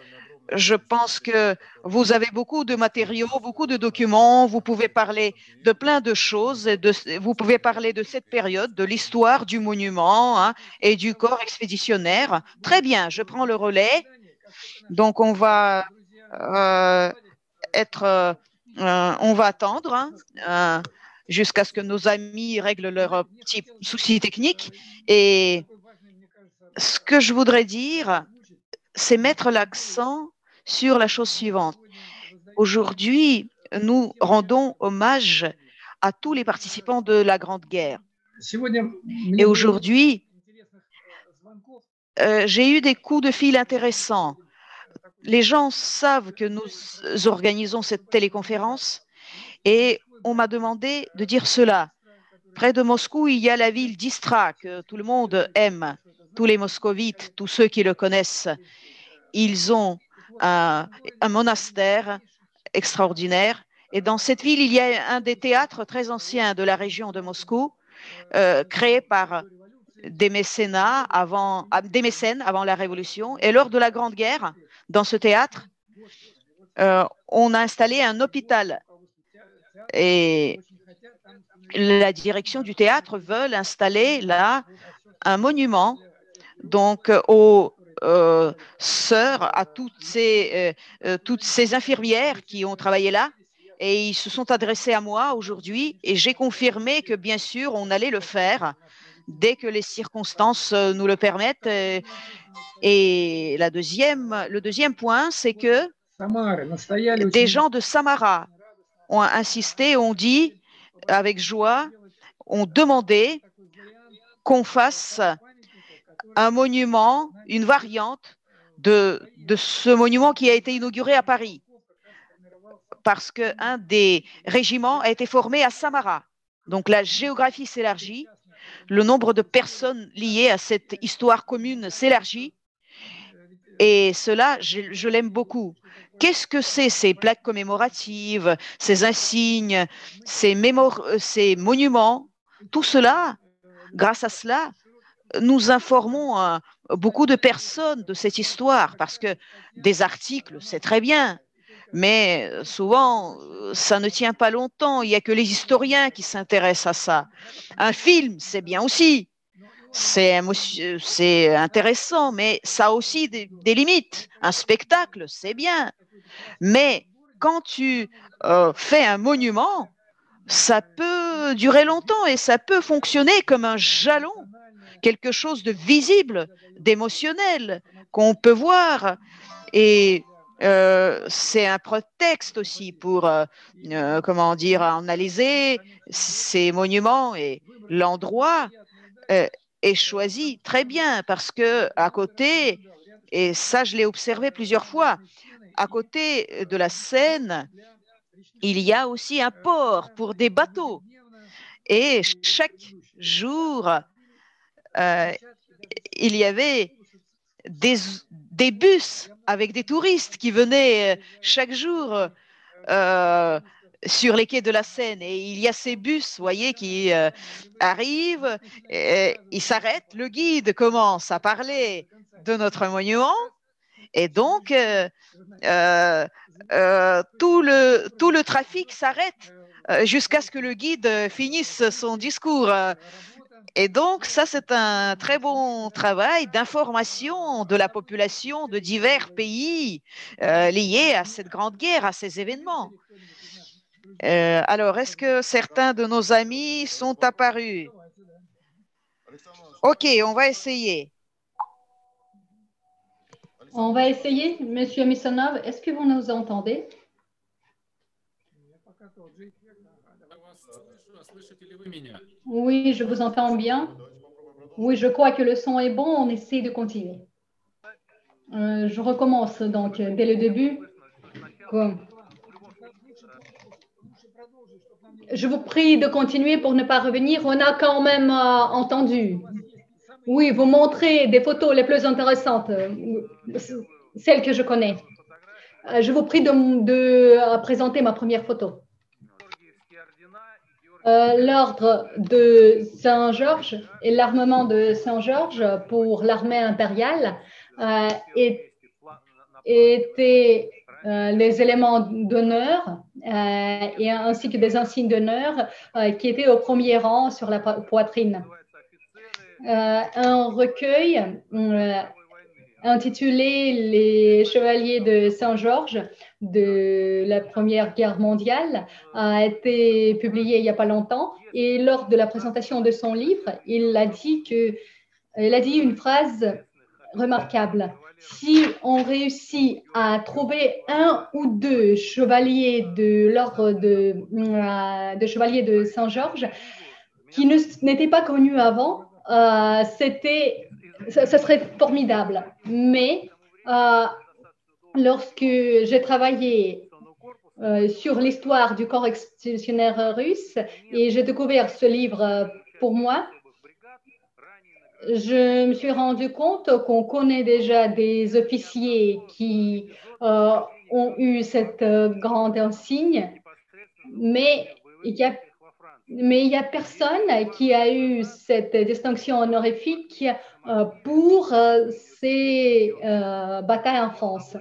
je pense que vous avez beaucoup de matériaux, beaucoup de documents, vous pouvez parler de plein de choses, vous pouvez parler de cette période, de l'histoire du monument hein, et du corps expéditionnaire. Très bien, je prends le relais. Donc on va on va attendre jusqu'à ce que nos amis règlent leurs petits soucis techniques. Et ce que je voudrais dire, c'est mettre l'accent sur la chose suivante. Aujourd'hui, nous rendons hommage à tous les participants de la Grande Guerre. Et aujourd'hui, j'ai eu des coups de fil intéressants. Les gens savent que nous organisons cette téléconférence et on m'a demandé de dire cela. Près de Moscou, il y a la ville d'Istra que tout le monde aime, tous les moscovites, tous ceux qui le connaissent. Ils ont un monastère extraordinaire. Et dans cette ville, il y a un des théâtres très anciens de la région de Moscou, créé par des mécènes avant la Révolution. Et lors de la Grande Guerre, dans ce théâtre, on a installé un hôpital. Et la direction du théâtre veut installer là un monument donc aux sœurs, à toutes ces infirmières qui ont travaillé là. Et ils se sont adressés à moi aujourd'hui et j'ai confirmé que bien sûr on allait le faire dès que les circonstances nous le permettent. Et le deuxième point, c'est que des gens de Samara ont insisté, ont dit avec joie, ont demandé qu'on fasse un monument, une variante de ce monument qui a été inauguré à Paris. Parce qu'un des régiments a été formé à Samara. Donc la géographie s'élargit, le nombre de personnes liées à cette histoire commune s'élargit. Et cela, je l'aime beaucoup. Qu'est-ce que c'est ces plaques commémoratives, ces insignes, ces monuments? Tout cela, grâce à cela, nous informons beaucoup de personnes de cette histoire parce que des articles, c'est très bien, mais souvent, ça ne tient pas longtemps. Il n'y a que les historiens qui s'intéressent à ça. Un film, c'est bien aussi. C'est intéressant, mais ça a aussi des limites. Un spectacle, c'est bien. Mais quand tu fais un monument, ça peut durer longtemps et ça peut fonctionner comme un jalon, quelque chose de visible, d'émotionnel, qu'on peut voir. Et c'est un prétexte aussi pour, analyser ces monuments et l'endroit est choisi très bien parce que à côté, et ça je l'ai observé plusieurs fois, à côté de la Seine, il y a aussi un port pour des bateaux. Et chaque jour, il y avait des bus avec des touristes qui venaient chaque jour sur les quais de la Seine. Et il y a ces bus, vous voyez, qui arrivent, ils s'arrêtent, le guide commence à parler de notre monument. Et donc, tout le trafic s'arrête jusqu'à ce que le guide finisse son discours. Et donc, ça, c'est un très bon travail d'information de la population de divers pays liés à cette grande guerre, à ces événements. Alors, est-ce que certains de nos amis sont apparus? OK, on va essayer. On va essayer, Monsieur Misonov, est-ce que vous nous entendez? Oui, je vous entends bien. Oui, je crois que le son est bon, on essaie de continuer. Je recommence donc dès le début. Je vous prie de continuer pour ne pas revenir. On a quand même entendu. Oui, vous montrez des photos les plus intéressantes, celles que je connais. Je vous prie de présenter ma première photo. L'ordre de Saint-Georges et l'armement de Saint-Georges pour l'armée impériale étaient les éléments d'honneur et ainsi que des insignes d'honneur qui étaient au premier rang sur la poitrine. Un recueil intitulé Les Chevaliers de Saint-Georges de la Première Guerre mondiale a été publié il n'y a pas longtemps et lors de la présentation de son livre, il a dit une phrase remarquable. Si on réussit à trouver un ou deux chevaliers de l'ordre de chevaliers de Saint-Georges qui n'étaient pas connus avant, ça serait formidable. Mais lorsque j'ai travaillé sur l'histoire du corps expéditionnaire russe et j'ai découvert ce livre pour moi, je me suis rendu compte qu'on connaît déjà des officiers qui ont eu cette grande insigne, mais il n'y a personne qui a eu cette distinction honorifique pour ces batailles en France.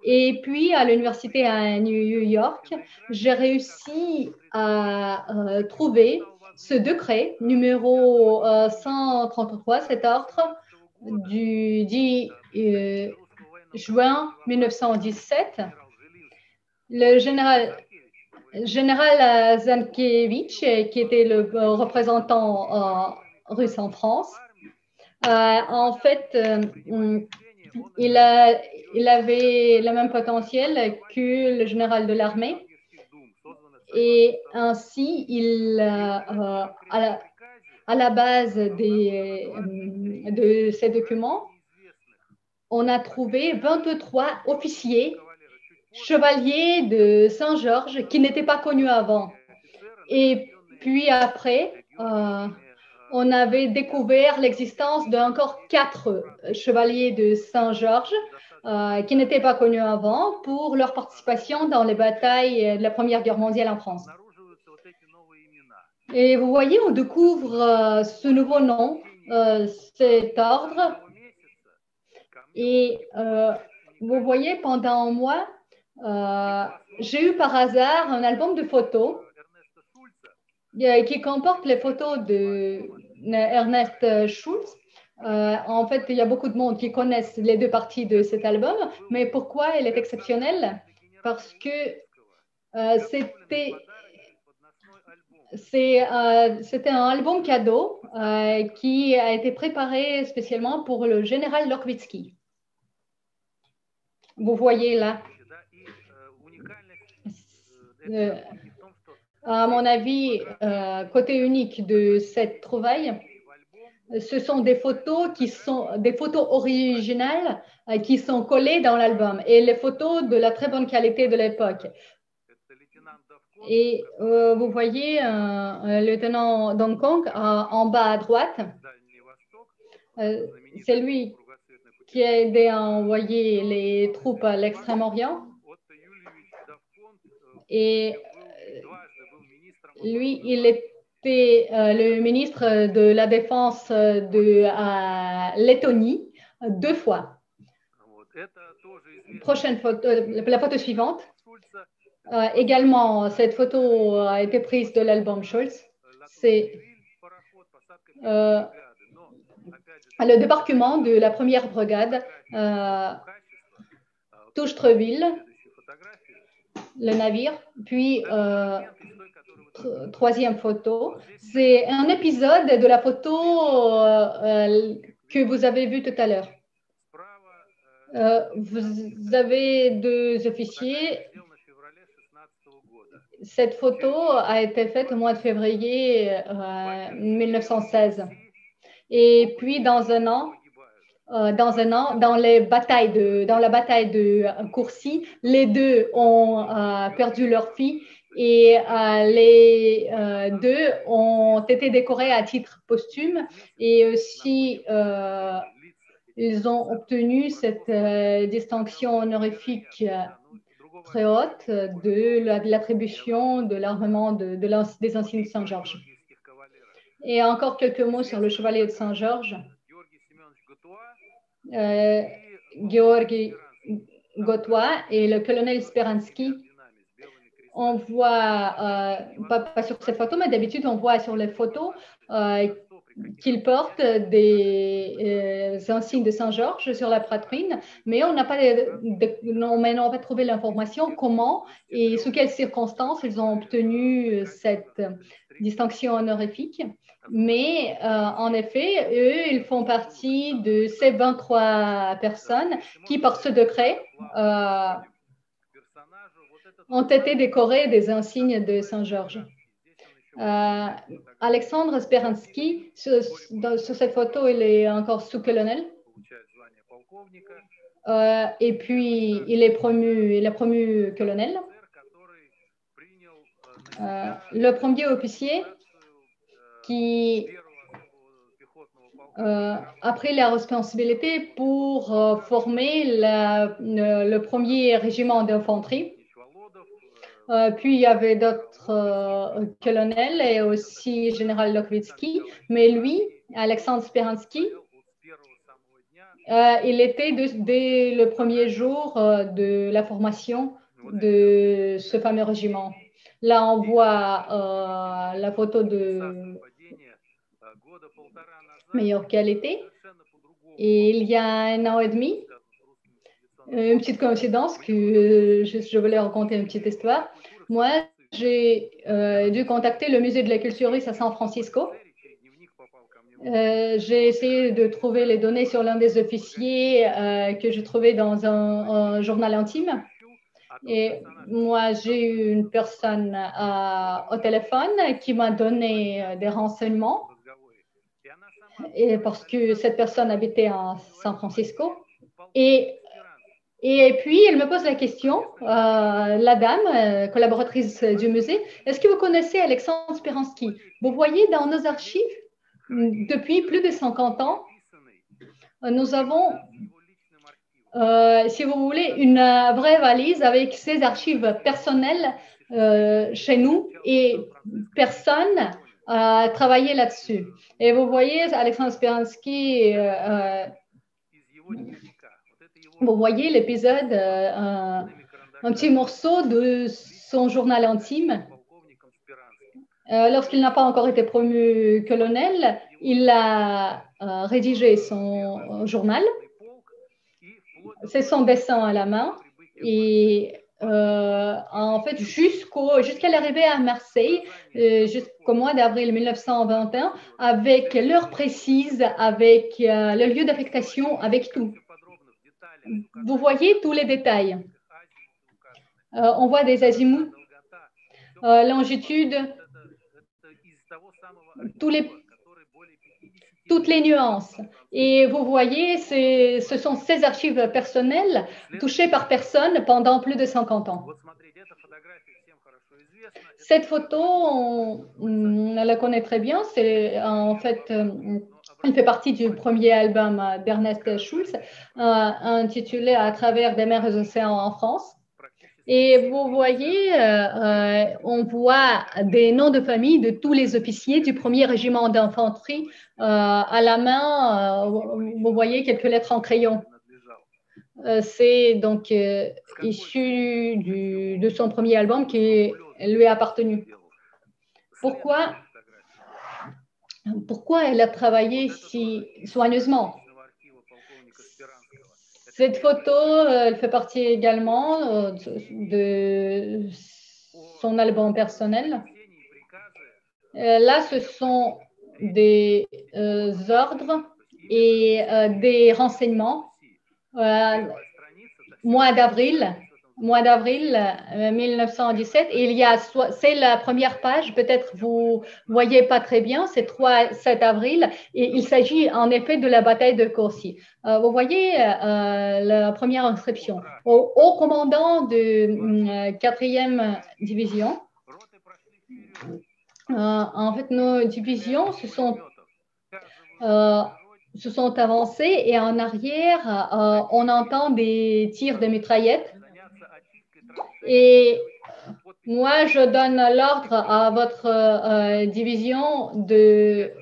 Et puis, à l'université à New York, j'ai réussi à trouver ce décret numéro 133, cet ordre du 10 juin 1917. Le général Zankiewicz, qui était le représentant russe en France, en fait, il avait le même potentiel que le général de l'armée. Et ainsi, à la base de ces documents, on a trouvé 23 officiers chevaliers de Saint-Georges qui n'étaient pas connus avant. Et puis après, on avait découvert l'existence d'encore 4 chevaliers de Saint-Georges qui n'étaient pas connus avant pour leur participation dans les batailles de la Première Guerre mondiale en France. Et vous voyez, on découvre ce nouveau nom, cet ordre. Et vous voyez, pendant un mois, j'ai eu par hasard un album de photos qui comporte les photos de Ernest Schulz. En fait, il y a beaucoup de monde qui connaissent les deux parties de cet album, mais pourquoi il est exceptionnel? Parce que c'était un album cadeau qui a été préparé spécialement pour le général Lorkwitsky. Vous voyez là. À mon avis, côté unique de cette trouvaille, ce sont des photos qui sont des photos originales qui sont collées dans l'album et les photos de la très bonne qualité de l'époque. Et vous voyez un lieutenant d'Hong Kong en bas à droite. C'est lui qui a aidé à envoyer les troupes à l'Extrême-Orient. Et lui, il était le ministre de la Défense de Lettonie 2 fois. Prochaine photo, la photo suivante. Également, cette photo a été prise de l'album Scholz. C'est le débarquement de la première brigade, Touchetreville, le navire, puis troisième photo. C'est un épisode de la photo que vous avez vue tout à l'heure. Vous avez 2 officiers. Cette photo a été faite au mois de février 1916. Et puis, dans la bataille de Courcy, les 2 ont perdu leur fille et les 2 ont été décorés à titre posthume et aussi ils ont obtenu cette distinction honorifique très haute de l'attribution de l'armement des insignes de Saint-Georges. Et encore quelques mots sur le chevalier de Saint-Georges. Georgi Gotois et le colonel Speransky. On voit, pas sur cette photo, mais d'habitude, on voit sur les photos qu'ils portent des insignes de Saint-Georges sur la poitrine, mais on n'a pas, pas trouvé l'information comment et sous quelles circonstances ils ont obtenu cette distinction honorifique. Mais en effet, eux, ils font partie de ces 23 personnes qui, par ce décret, ont été décorées des insignes de Saint-Georges. Alexandre Speransky, sur cette photo, il est encore sous-colonel. Et puis, il est promu colonel. Le premier officier qui a pris la responsabilité pour former le premier régiment d'infanterie. Puis, il y avait d'autres colonels et aussi général Lokwitsky. Mais lui, Alexandre Speransky, il était dès le premier jour de la formation de ce fameux régiment. Là, on voit la photo de meilleure qualité. Et il y a 1 an et demi, une petite coïncidence que je voulais raconter une petite histoire. Moi, j'ai dû contacter le musée de la culture russe à San Francisco. J'ai essayé de trouver les données sur l'un des officiers que je trouvais dans un journal intime. Et moi, j'ai eu une personne au téléphone qui m'a donné des renseignements et parce que cette personne habitait à San Francisco. Et puis, elle me pose la question, la dame, collaboratrice du musée, est-ce que vous connaissez Alexandre Speransky? Vous voyez, dans nos archives, depuis plus de 50 ans, nous avons, si vous voulez, une vraie valise avec ses archives personnelles chez nous et personne a travaillé là-dessus. Et vous voyez, Alexandre Speransky, vous voyez l'épisode, un petit morceau de son journal intime. Lorsqu'il n'a pas encore été promu colonel, il a rédigé son journal. C'est son dessin à la main. Et en fait, jusqu'à l'arrivée à Marseille, jusqu'au mois d'avril 1921, avec l'heure précise, avec le lieu d'affectation, avec tout. Vous voyez tous les détails. On voit des azimuts, longitude, toutes les nuances. Et vous voyez, ce sont ces archives personnelles touchées par personne pendant plus de 50 ans. Cette photo, on la connaît très bien. C'est en fait Elle fait partie du premier album d'Ernest Schulz, intitulé À travers des mers et des océans en France. Et vous voyez, on voit des noms de famille de tous les officiers du premier régiment d'infanterie à la main. Vous voyez quelques lettres en crayon. C'est donc issu de son premier album qui lui a appartenu. Pourquoi elle a travaillé si soigneusement? Cette photo, elle fait partie également de son album personnel. Là, ce sont des ordres et des renseignements. Mois d'avril 1917, c'est la première page, peut-être vous voyez pas très bien, c'est 7 avril, et il s'agit en effet de la bataille de Corcy. Vous voyez la première inscription. Au commandant de 4e division, en fait, nos divisions se sont avancées et en arrière, on entend des tirs de mitraillettes. Et moi, je donne l'ordre à votre division de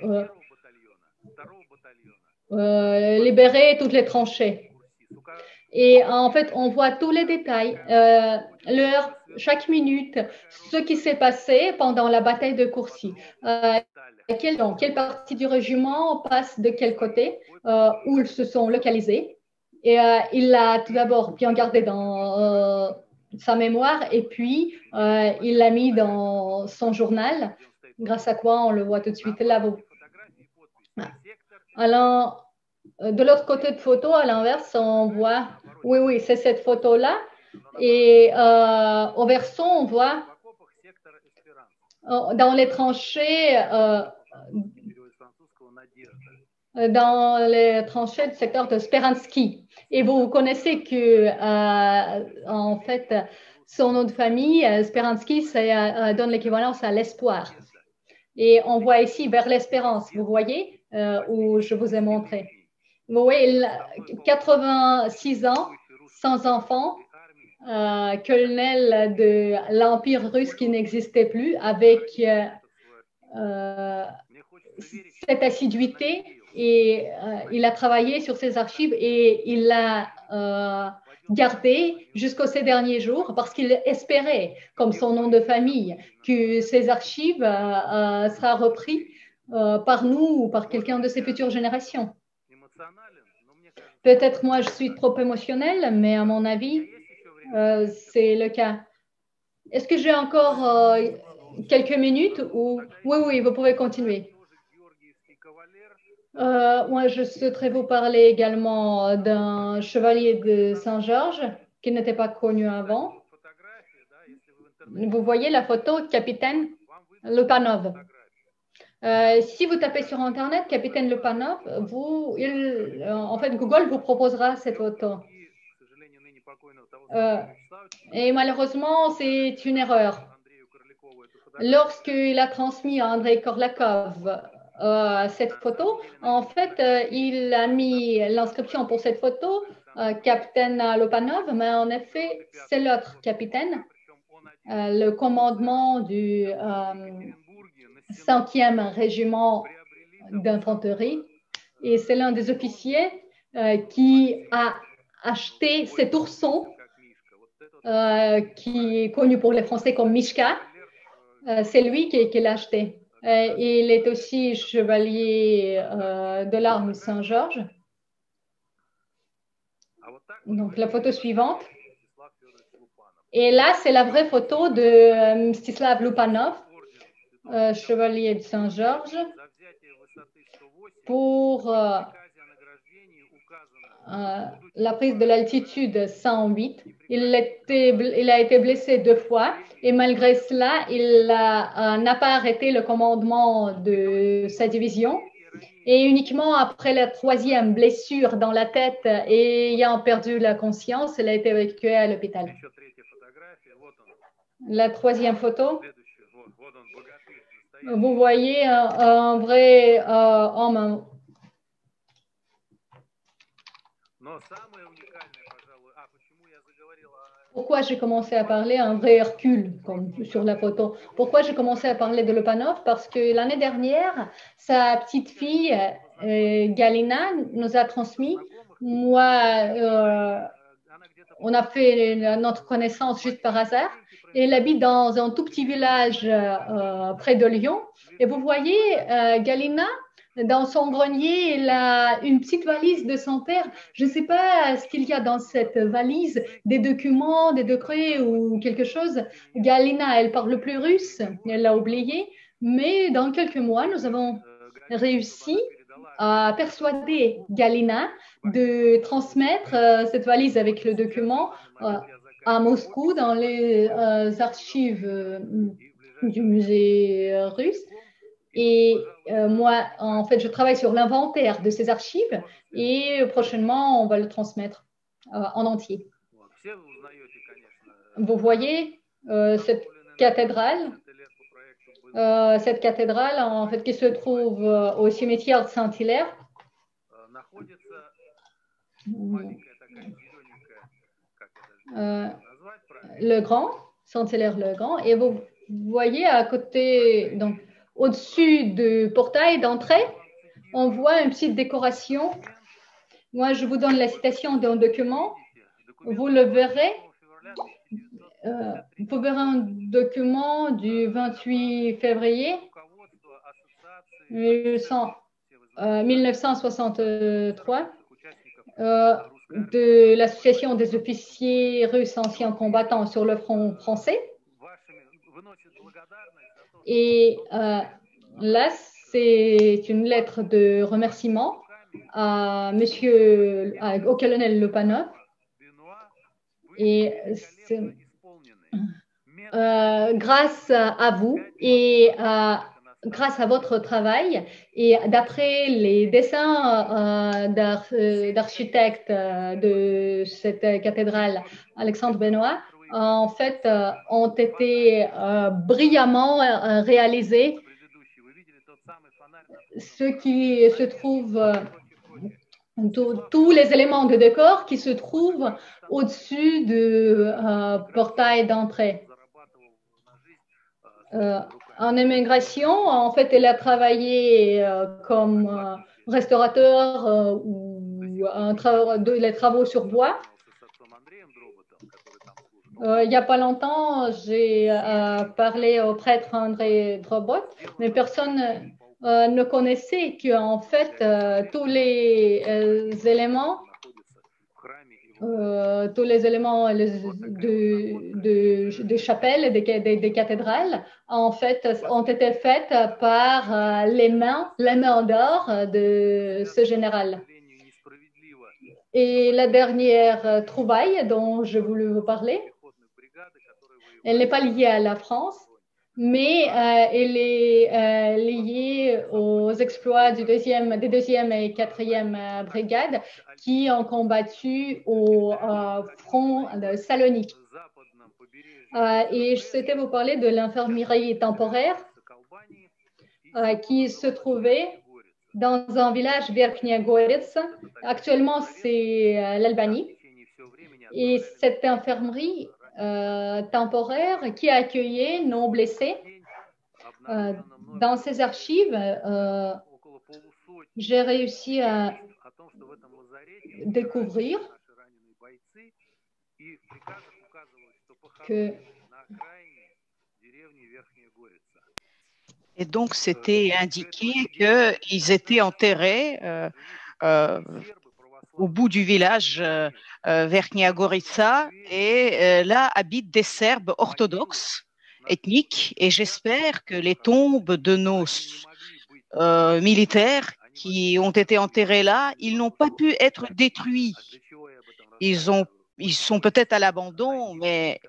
libérer toutes les tranchées. Et en fait, on voit tous les détails, l'heure, chaque minute, ce qui s'est passé pendant la bataille de Courcy. Quelle partie du régiment passe de quel côté, où ils se sont localisés. Et il l'a tout d'abord bien gardé dans sa mémoire et puis il l'a mis dans son journal, grâce à quoi on le voit tout de suite là. Alors, de l'autre côté de photo, à l'inverse, on voit, oui, c'est cette photo-là. Et au verso, on voit dans les tranchées du secteur de Speransky. Et vous connaissez que, en fait, son nom de famille, Speransky, ça donne l'équivalence à l'espoir. Et on voit ici vers l'espérance, vous voyez, où je vous ai montré. Vous voyez, 86 ans, sans enfant, colonel de l'Empire russe qui n'existait plus, avec cette assiduité. Et il a travaillé sur ses archives et il l'a gardé jusqu'aux ces derniers jours parce qu'il espérait, comme son nom de famille, que ses archives sera repris par nous ou par quelqu'un de ses futures générations. Peut-être moi je suis trop émotionnelle, mais à mon avis, c'est le cas. Est-ce que j'ai encore quelques minutes ou... Oui, vous pouvez continuer. Moi, je souhaiterais vous parler également d'un chevalier de Saint-Georges qui n'était pas connu avant. Vous voyez la photo, capitaine Lupanov. Si vous tapez sur Internet, capitaine Lupanov, en fait, Google vous proposera cette photo. Et malheureusement, c'est une erreur. Lorsqu'il a transmis à Andrei Korlakov cette photo, en fait, il a mis l'inscription pour cette photo, capitaine Lopanov, mais en effet, c'est l'autre capitaine, le commandement du 5e régiment d'infanterie. Et c'est l'un des officiers qui a acheté cet ourson, qui est connu pour les Français comme Mishka. C'est lui qui l'a acheté. Il est aussi chevalier de l'arme Saint-Georges. Donc, la photo suivante. Et là, c'est la vraie photo de Mstislav Lupanov, chevalier de Saint-Georges, pour la prise de l'altitude 108. Il a été blessé 2 fois et malgré cela, il n'a pas arrêté le commandement de sa division. Et uniquement après la 3e blessure dans la tête et ayant perdu la conscience, il a été évacué à l'hôpital. La 3e photo. Vous voyez un vrai homme Pourquoi j'ai commencé à parler un vrai Hercule, comme sur la photo? Pourquoi j'ai commencé à parler de Lopanov? Parce que l'année dernière, sa petite fille, Galina, nous a transmis. Moi, on a fait notre connaissance juste par hasard. Elle habite dans un tout petit village près de Lyon. Et vous voyez, Galina, dans son grenier, elle a une petite valise de son père. Je ne sais pas ce qu'il y a dans cette valise, des documents, des décrets ou quelque chose. Galina, elle parle plus russe, elle l'a oublié. Mais dans quelques mois, nous avons réussi à persuader Galina de transmettre cette valise avec le document à Moscou dans les archives du musée russe. Et moi, en fait, je travaille sur l'inventaire de ces archives et prochainement, on va le transmettre en entier. Vous voyez cette cathédrale en fait, qui se trouve au cimetière de Saint-Hilaire. Le Grand, Saint-Hilaire le Grand, et vous voyez à côté, donc au-dessus du portail d'entrée, on voit une petite décoration. Moi, je vous donne la citation d'un document. Vous le verrez. Vous verrez un document du 28 février 1963 de l'Association des officiers russes anciens combattants sur le front français. Et là, c'est une lettre de remerciement au colonel Lopanov. Et grâce à vous et grâce à votre travail et d'après les dessins d'architectes de cette cathédrale Alexandre Benoît, en fait, ont été brillamment réalisés. Ce qui se trouve, tous les éléments de décor qui se trouvent au-dessus du portail d'entrée. En immigration, en fait, elle a travaillé comme restaurateur ou les travaux sur bois. Il n'y a pas longtemps, j'ai parlé au prêtre André Drobot, mais personne ne connaissait qu'en fait, tous les éléments des chapelles, des cathédrales, en fait, ont été faites par les mains d'or de ce général. Et la dernière trouvaille dont je voulais vous parler, elle n'est pas liée à la France, mais elle est liée aux exploits des 2e et 4e brigades qui ont combattu au front de Salonique. Et je souhaitais vous parler de l'infirmerie temporaire qui se trouvait dans un village Verkhnia Goretz. Actuellement, c'est l'Albanie. Et cette infirmerie temporaire qui accueillait nos blessés. Dans ces archives, j'ai réussi à découvrir que... Et donc, c'était indiqué qu'ils étaient enterrés au bout du village Verkhnia Goritsa, et là habitent des Serbes orthodoxes, ethniques, et j'espère que les tombes de nos militaires qui ont été enterrés là, ils n'ont pas pu être détruits. Ils sont peut-être à l'abandon, mais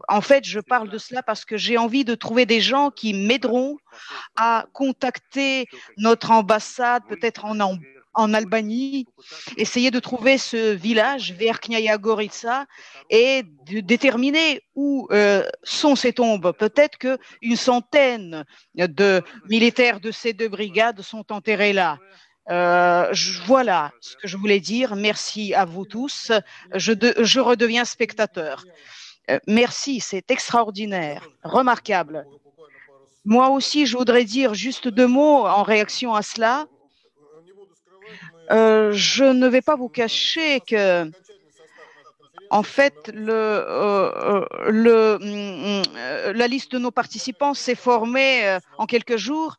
en fait, je parle de cela parce que j'ai envie de trouver des gens qui m'aideront à contacter notre ambassade, peut-être en Albanie, essayer de trouver ce village, Verkhnia Goritsa, et de déterminer où sont ces tombes. Peut-être qu'une centaine de militaires de ces 2 brigades sont enterrés là. Voilà ce que je voulais dire. Merci à vous tous. Je redeviens spectateur. Merci, c'est extraordinaire, remarquable. Moi aussi, je voudrais dire juste 2 mots en réaction à cela. Je ne vais pas vous cacher que, en fait, la liste de nos participants s'est formée en quelques jours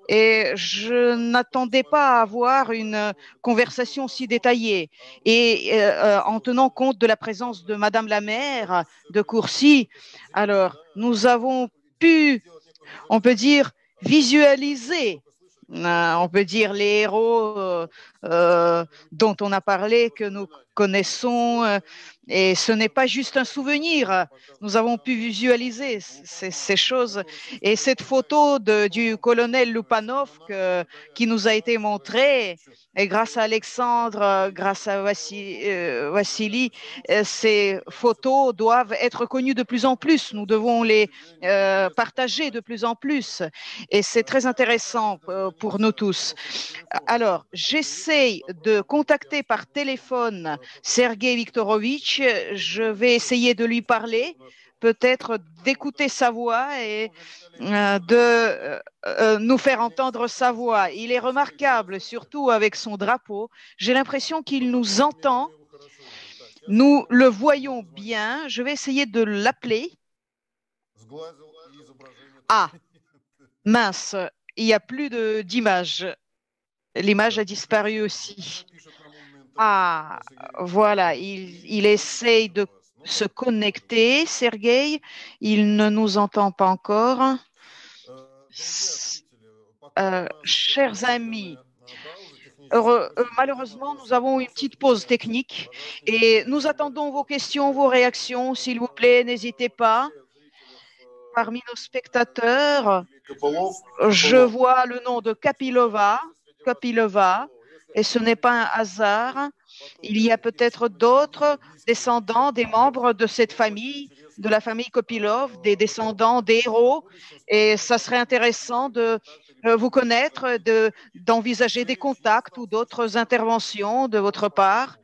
et je n'attendais pas à avoir une conversation si détaillée. Et en tenant compte de la présence de Madame la maire de Courcy, alors nous avons pu, on peut dire, visualiser. On peut dire les héros dont on a parlé, que nous connaissons, et ce n'est pas juste un souvenir. Nous avons pu visualiser ces choses. Et cette photo du colonel Lupanov qui nous a été montrée, et grâce à Alexandre, grâce à Vassili, ces photos doivent être connues de plus en plus. Nous devons les partager de plus en plus. Et c'est très intéressant pour nous tous. Alors, j'essaye de contacter par téléphone Sergei Viktorovitch. Je vais essayer de lui parler, peut-être d'écouter sa voix et de nous faire entendre sa voix. Il est remarquable, surtout avec son drapeau. J'ai l'impression qu'il nous entend. Nous le voyons bien. Je vais essayer de l'appeler. Ah, mince, il n'y a plus d'image. L'image a disparu aussi. Ah, voilà, il essaye de se connecter, Sergueï. Il ne nous entend pas encore. Chers amis, malheureusement, nous avons une petite pause technique et nous attendons vos questions, vos réactions. S'il vous plaît, n'hésitez pas. Parmi nos spectateurs, je vois le nom de Kapilova, et ce n'est pas un hasard. Il y a peut-être d'autres descendants, des membres de cette famille, de la famille Kopilov, des descendants des héros, et ça serait intéressant de vous connaître, d'envisager des contacts ou d'autres interventions de votre part.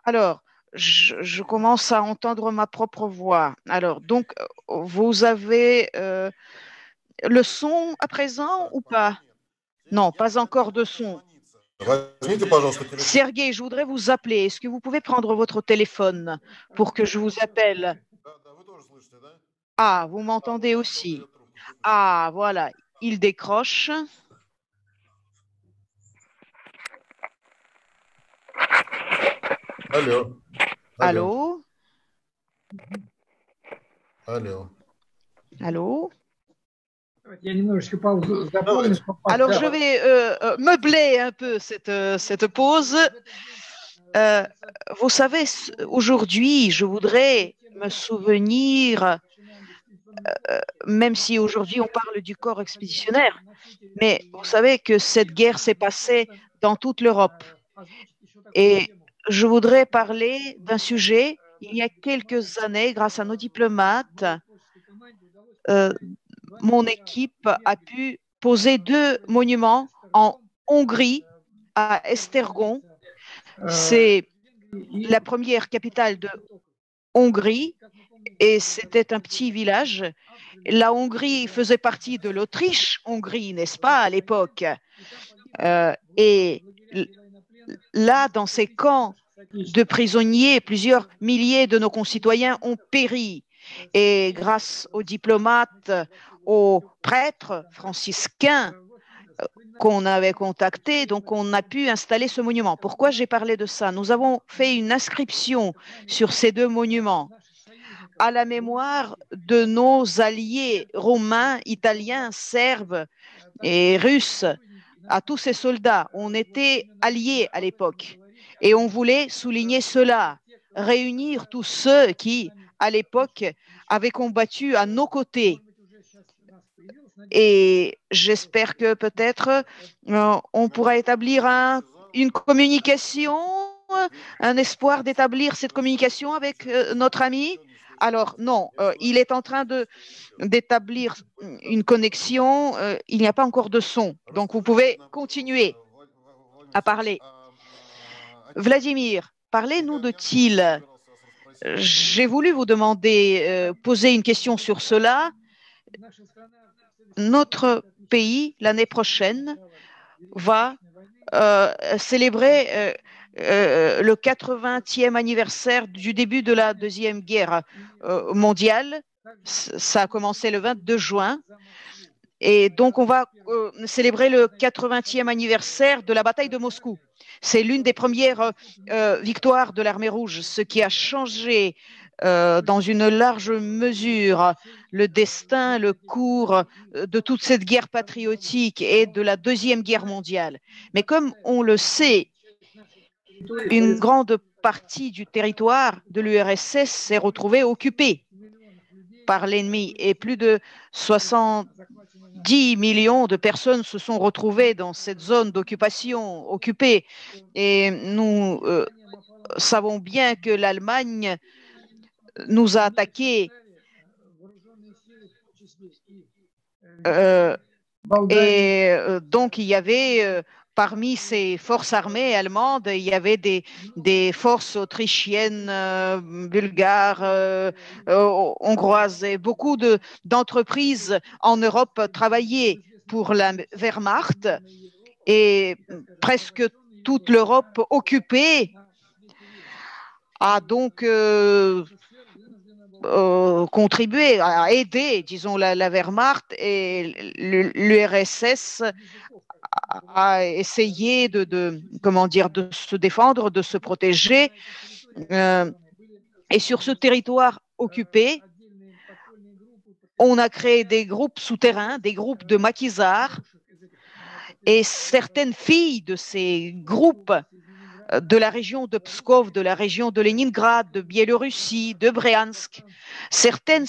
Alors, je commence à entendre ma propre voix. Alors, donc, vous avez le son à présent ou pas? Non, pas encore de son. Sergueï, je voudrais vous appeler. Est-ce que vous pouvez prendre votre téléphone pour que je vous appelle? Ah, vous m'entendez aussi. Ah, voilà, il décroche. Allô. Allô? Allô. Allô? Alors, Alors, je vais meubler un peu cette pause. Vous savez, aujourd'hui, je voudrais me souvenir, même si aujourd'hui on parle du corps expéditionnaire, mais vous savez que cette guerre s'est passée dans toute l'Europe. Et je voudrais parler d'un sujet. Il y a quelques années, grâce à nos diplomates, mon équipe a pu poser 2 monuments en Hongrie, à Esztergom. C'est la première capitale de Hongrie et c'était un petit village. La Hongrie faisait partie de l'Autriche-Hongrie, n'est-ce pas, à l'époque? Et là, dans ces camps de prisonniers, plusieurs milliers de nos concitoyens ont péri. Et grâce aux diplomates, aux prêtres franciscains qu'on avait contactés, donc on a pu installer ce monument. Pourquoi j'ai parlé de ça? Nous avons fait une inscription sur ces 2 monuments à la mémoire de nos alliés romains, italiens, serbes et russes, à tous ces soldats. On était alliés à l'époque et on voulait souligner cela, réunir tous ceux qui, à l'époque, avaient combattu à nos côtés. Et j'espère que peut-être on pourra établir une communication, un espoir d'établir cette communication avec notre ami. Alors non, il est en train d'établir une connexion. Il n'y a pas encore de son, donc vous pouvez continuer. à parler. Vladimir, parlez-nous de TIL. J'ai voulu vous demander, poser une question sur cela. Notre pays, l'année prochaine, va célébrer le 80e anniversaire du début de la Deuxième Guerre mondiale. Ça a commencé le 22 juin. Et donc, on va célébrer le 80e anniversaire de la bataille de Moscou. C'est l'une des premières victoires de l'armée rouge, ce qui a changé dans une large mesure le destin, le cours de toute cette guerre patriotique et de la Deuxième Guerre mondiale. Mais comme on le sait, une grande partie du territoire de l'URSS s'est retrouvée occupée par l'ennemi et plus de 70 millions de personnes se sont retrouvées dans cette zone d'occupation occupée. Et nous savons bien que l'Allemagne nous a attaqués donc il y avait parmi ces forces armées allemandes, il y avait des forces autrichiennes, bulgares, hongroises et beaucoup d'entreprises en Europe travaillaient pour la Wehrmacht et presque toute l'Europe occupée a donc contribué, à aider, disons, la Wehrmacht et l'URSS a essayé comment dire, de se défendre, de se protéger. Et sur ce territoire occupé, on a créé des groupes souterrains, des groupes de maquisards, et certaines filles de ces groupes de la région de Pskov, de la région de Leningrad, de Biélorussie, de Briansk. Certaines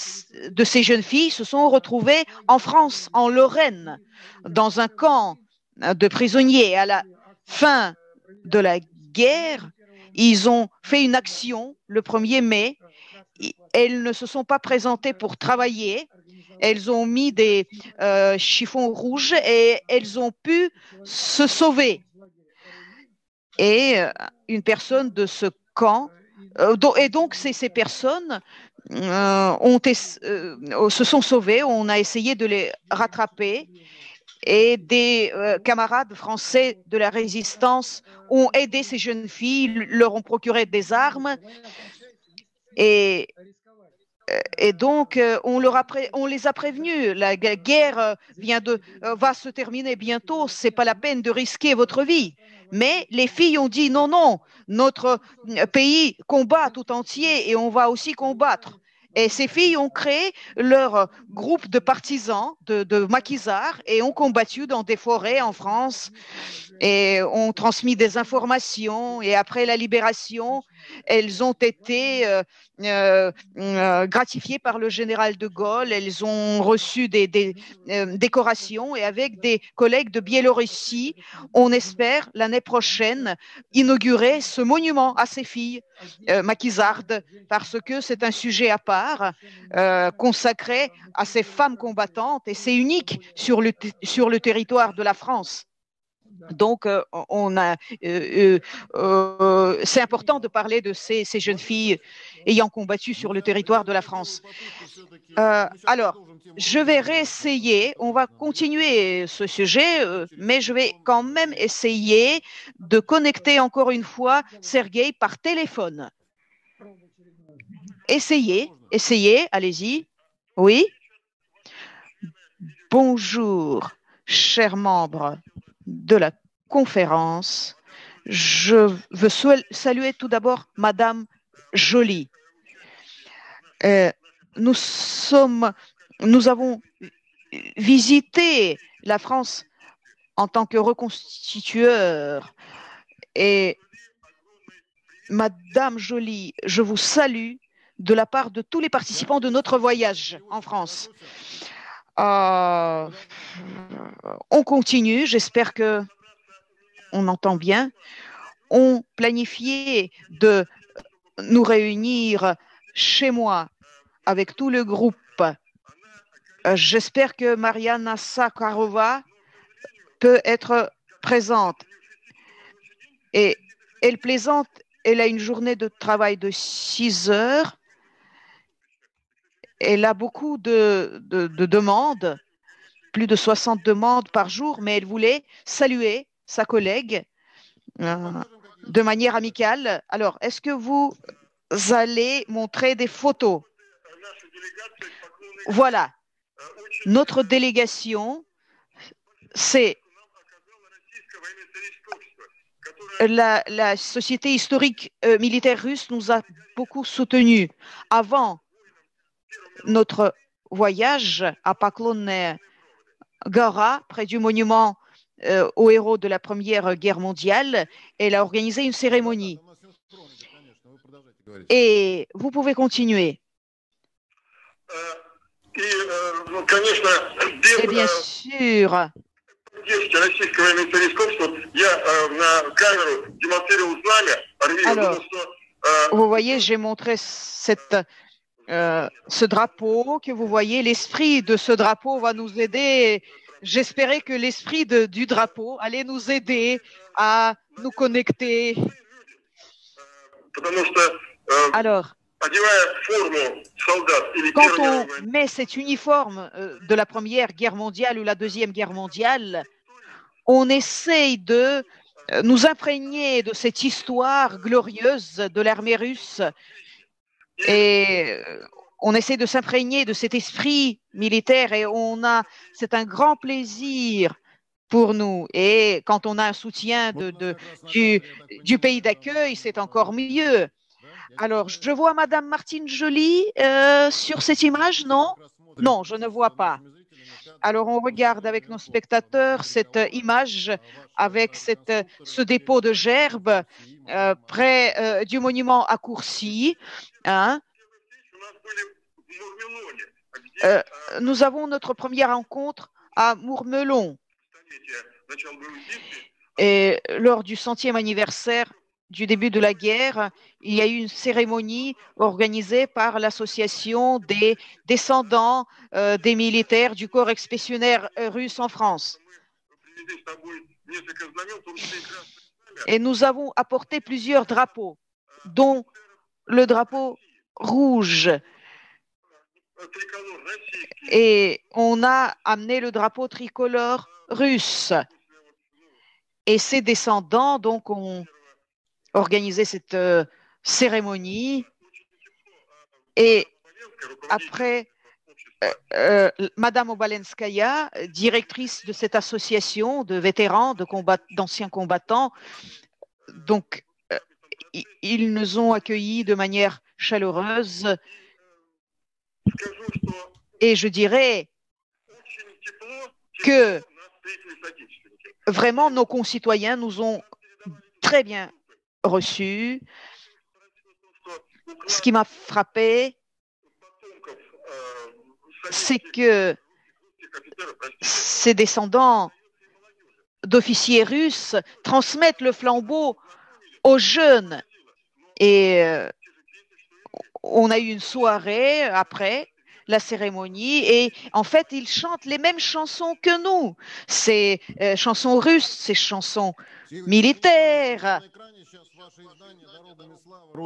de ces jeunes filles se sont retrouvées en France, en Lorraine, dans un camp de prisonniers. À la fin de la guerre, ils ont fait une action le 1er mai. Elles ne se sont pas présentées pour travailler. Elles ont mis des chiffons rouges et elles ont pu se sauver. Et une personne de ce camp, et donc ces personnes se sont sauvées, on a essayé de les rattraper et des camarades français de la résistance ont aidé ces jeunes filles, leur ont procuré des armes et donc on les a prévenus, la guerre va se terminer bientôt, c'est pas la peine de risquer votre vie. Mais les filles ont dit non, non, notre pays combat tout entier et on va aussi combattre. Et ces filles ont créé leur groupe de partisans, de maquisards, et ont combattu dans des forêts en France et ont transmis des informations. Et après la libération, elles ont été gratifiées par le général de Gaulle. Elles ont reçu des décorations et avec des collègues de Biélorussie, on espère l'année prochaine inaugurer ce monument à ces filles maquisardes parce que c'est un sujet à part consacré à ces femmes combattantes et c'est unique sur le territoire de la France. Donc, c'est important de parler de ces jeunes filles ayant combattu sur le territoire de la France. Alors, je vais réessayer, on va continuer ce sujet, mais je vais quand même essayer de connecter encore une fois Sergueï par téléphone. Essayez, allez-y. Oui. Bonjour, chers membres de la conférence. Je veux saluer tout d'abord Madame Joly. Nous avons visité la France en tant que reconstitueur et Madame Joly, je vous salue de la part de tous les participants de notre voyage en France. On continue, j'espère que on entend bien. On planifiait de nous réunir chez moi avec tout le groupe. J'espère que Mariana Sakharova peut être présente. Et elle plaisante, elle a une journée de travail de 6 heures. Elle a beaucoup de demandes, plus de 60 demandes par jour, mais elle voulait saluer sa collègue de manière amicale. Alors, est-ce que vous allez montrer des photos? Voilà, notre délégation, c'est la Société historique militaire russe nous a beaucoup soutenus. Avant notre voyage à Poklonная Gora, près du monument aux héros de la Première Guerre mondiale, elle a organisé une cérémonie. Et vous pouvez continuer. Et bien sûr, alors, vous voyez, j'ai montré ce drapeau que vous voyez. L'esprit de ce drapeau va nous aider. J'espérais que l'esprit du drapeau allait nous aider à nous connecter. Alors, quand on met cet uniforme de la Première Guerre mondiale ou la Deuxième Guerre mondiale, on essaye de nous imprégner de cette histoire glorieuse de l'armée russe et on essaie de s'imprégner de cet esprit militaire et c'est un grand plaisir pour nous. Et quand on a un soutien du pays d'accueil, c'est encore mieux. Alors, je vois Madame Martine Joly sur cette image, non? Non, je ne vois pas. Alors, on regarde avec nos spectateurs cette image avec ce dépôt de gerbes près du monument à Courcy. Hein? Nous avons notre première rencontre à Mourmelon. Et lors du 100e anniversaire du début de la guerre, il y a eu une cérémonie organisée par l'association des descendants des militaires du corps expéditionnaire russe en France. Et nous avons apporté plusieurs drapeaux, dont le drapeau rouge. Et on a amené le drapeau tricolore russe. Et ses descendants, donc, ont organisé cette cérémonie. Et après, Madame Obalenskaya, directrice de cette association de vétérans, d'anciens combattants, donc, ils nous ont accueillis de manière chaleureuse. Et je dirais que vraiment nos concitoyens nous ont très bien reçus. Ce qui m'a frappé, c'est que ces descendants d'officiers russes transmettent le flambeau aux jeunes. Et on a eu une soirée après la cérémonie et en fait, ils chantent les mêmes chansons que nous. Ces chansons russes, ces chansons militaires.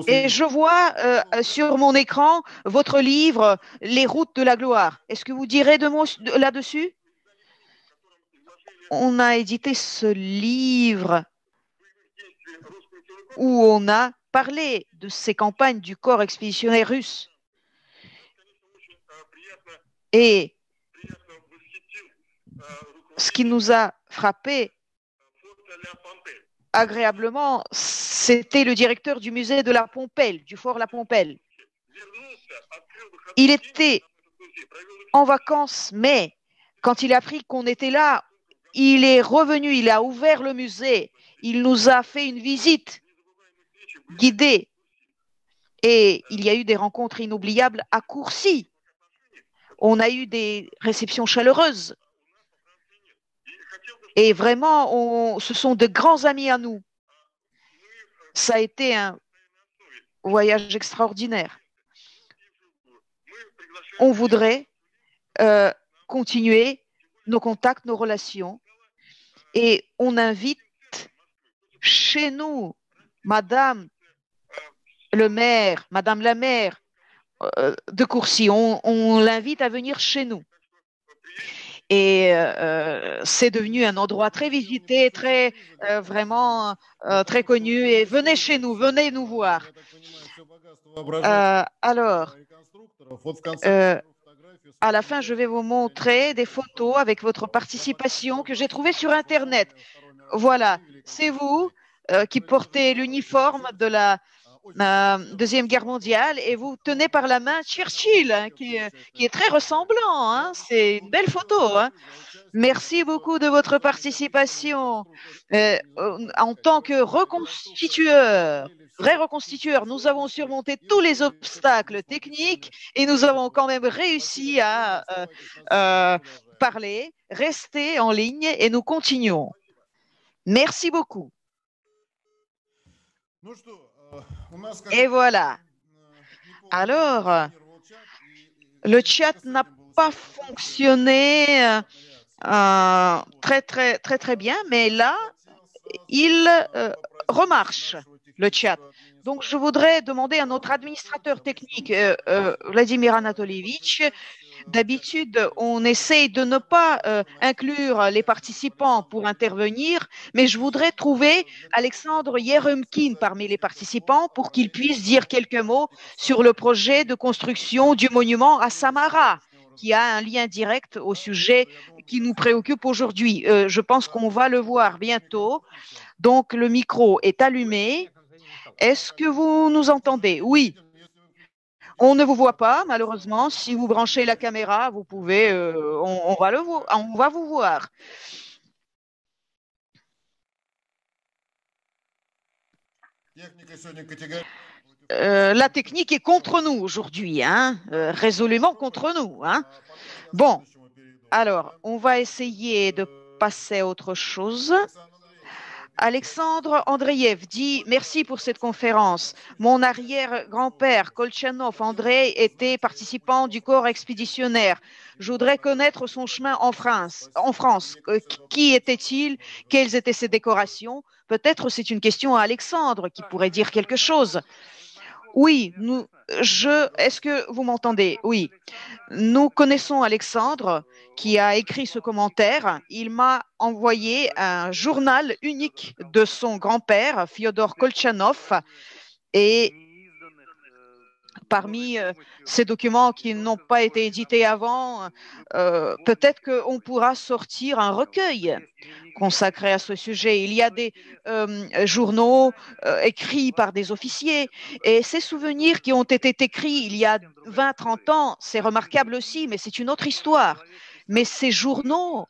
Et je vois sur mon écran votre livre « Les routes de la gloire ». Est-ce que vous direz deux mots là-dessus? On a édité ce livre où on a parlé de ces campagnes du corps expéditionnaire russe. Et ce qui nous a frappé agréablement, c'était le directeur du musée de la Pompelle, du fort La Pompelle. Il était en vacances, mais quand il a appris qu'on était là, il est revenu, il a ouvert le musée, il nous a fait une visite guidée et il y a eu des rencontres inoubliables à Courcy. On a eu des réceptions chaleureuses. Et vraiment, ce sont de grands amis à nous. Ça a été un voyage extraordinaire. On voudrait continuer nos contacts, nos relations. Et on invite chez nous, Madame Madame la maire de Courcy. On l'invite à venir chez nous. Et c'est devenu un endroit très visité, très vraiment très connu. Et venez chez nous, venez nous voir. Alors, à la fin, je vais vous montrer des photos avec votre participation que j'ai trouvées sur Internet. Voilà, c'est vous qui portez l'uniforme de la Deuxième Guerre mondiale et vous tenez par la main Churchill, hein, qui est très ressemblant. Hein. C'est une belle photo. Hein. Merci beaucoup de votre participation. En tant que reconstitueur, vrai reconstitueur, nous avons surmonté tous les obstacles techniques et nous avons quand même réussi à parler. Restez en ligne et nous continuons. Merci beaucoup. Et voilà. Alors, le chat n'a pas fonctionné très bien, mais là, il remarche, le chat. Donc, je voudrais demander à notre administrateur technique, Vladimir Anatolievitch. D'habitude, on essaye de ne pas inclure les participants pour intervenir, mais je voudrais trouver Alexandre Yeremkin parmi les participants pour qu'il puisse dire quelques mots sur le projet de construction du monument à Samara, qui a un lien direct au sujet qui nous préoccupe aujourd'hui. Je pense qu'on va le voir bientôt. Donc, le micro est allumé. Est-ce que vous nous entendez? Oui. On ne vous voit pas, malheureusement. Si vous branchez la caméra, vous pouvez, on va vous voir. La technique est contre nous aujourd'hui, hein, résolument contre nous. Hein. Bon, alors, on va essayer de passer à autre chose. Alexandre Andreev dit « Merci pour cette conférence. Mon arrière-grand-père, Kolchanov Andrei, était participant du corps expéditionnaire. Je voudrais connaître son chemin en France. Qui était-il? Quelles étaient ses décorations? Peut-être c'est une question à Alexandre qui pourrait dire quelque chose. » Oui, est-ce que vous m'entendez? Oui. Nous connaissons Alexandre qui a écrit ce commentaire. Il m'a envoyé un journal unique de son grand-père, Fyodor Kolchanov, et parmi ces documents qui n'ont pas été édités avant, peut-être qu'on pourra sortir un recueil consacré à ce sujet. Il y a des journaux écrits par des officiers et ces souvenirs qui ont été écrits il y a 20-30 ans, c'est remarquable aussi, mais c'est une autre histoire. Mais ces journaux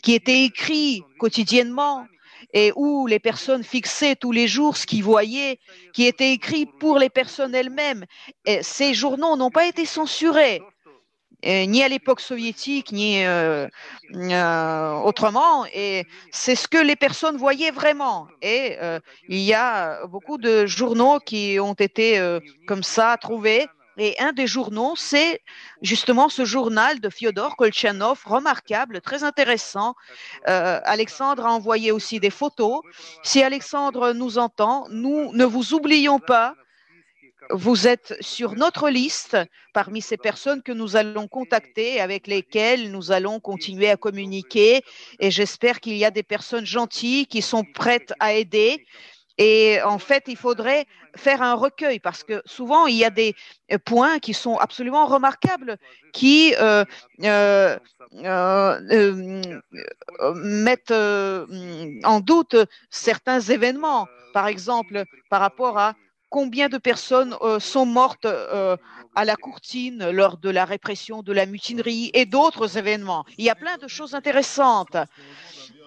qui étaient écrits quotidiennement et où les personnes fixaient tous les jours ce qu'ils voyaient, qui étaient écrits pour les personnes elles-mêmes, et ces journaux n'ont pas été censurés. Ni à l'époque soviétique, ni autrement. Et c'est ce que les personnes voyaient vraiment. Et il y a beaucoup de journaux qui ont été comme ça trouvés. Et un des journaux, c'est justement ce journal de Fyodor Kolchanov, remarquable, très intéressant. Alexandre a envoyé aussi des photos. Si Alexandre nous entend, nous ne vous oublions pas. Vous êtes sur notre liste parmi ces personnes que nous allons contacter, avec lesquelles nous allons continuer à communiquer. Et j'espère qu'il y a des personnes gentilles qui sont prêtes à aider. Et en fait, il faudrait faire un recueil parce que souvent, il y a des points qui sont absolument remarquables, qui mettent en doute certains événements. Par exemple, par rapport à combien de personnes sont mortes à la Courtine lors de la répression de la mutinerie et d'autres événements. Il y a plein de choses intéressantes.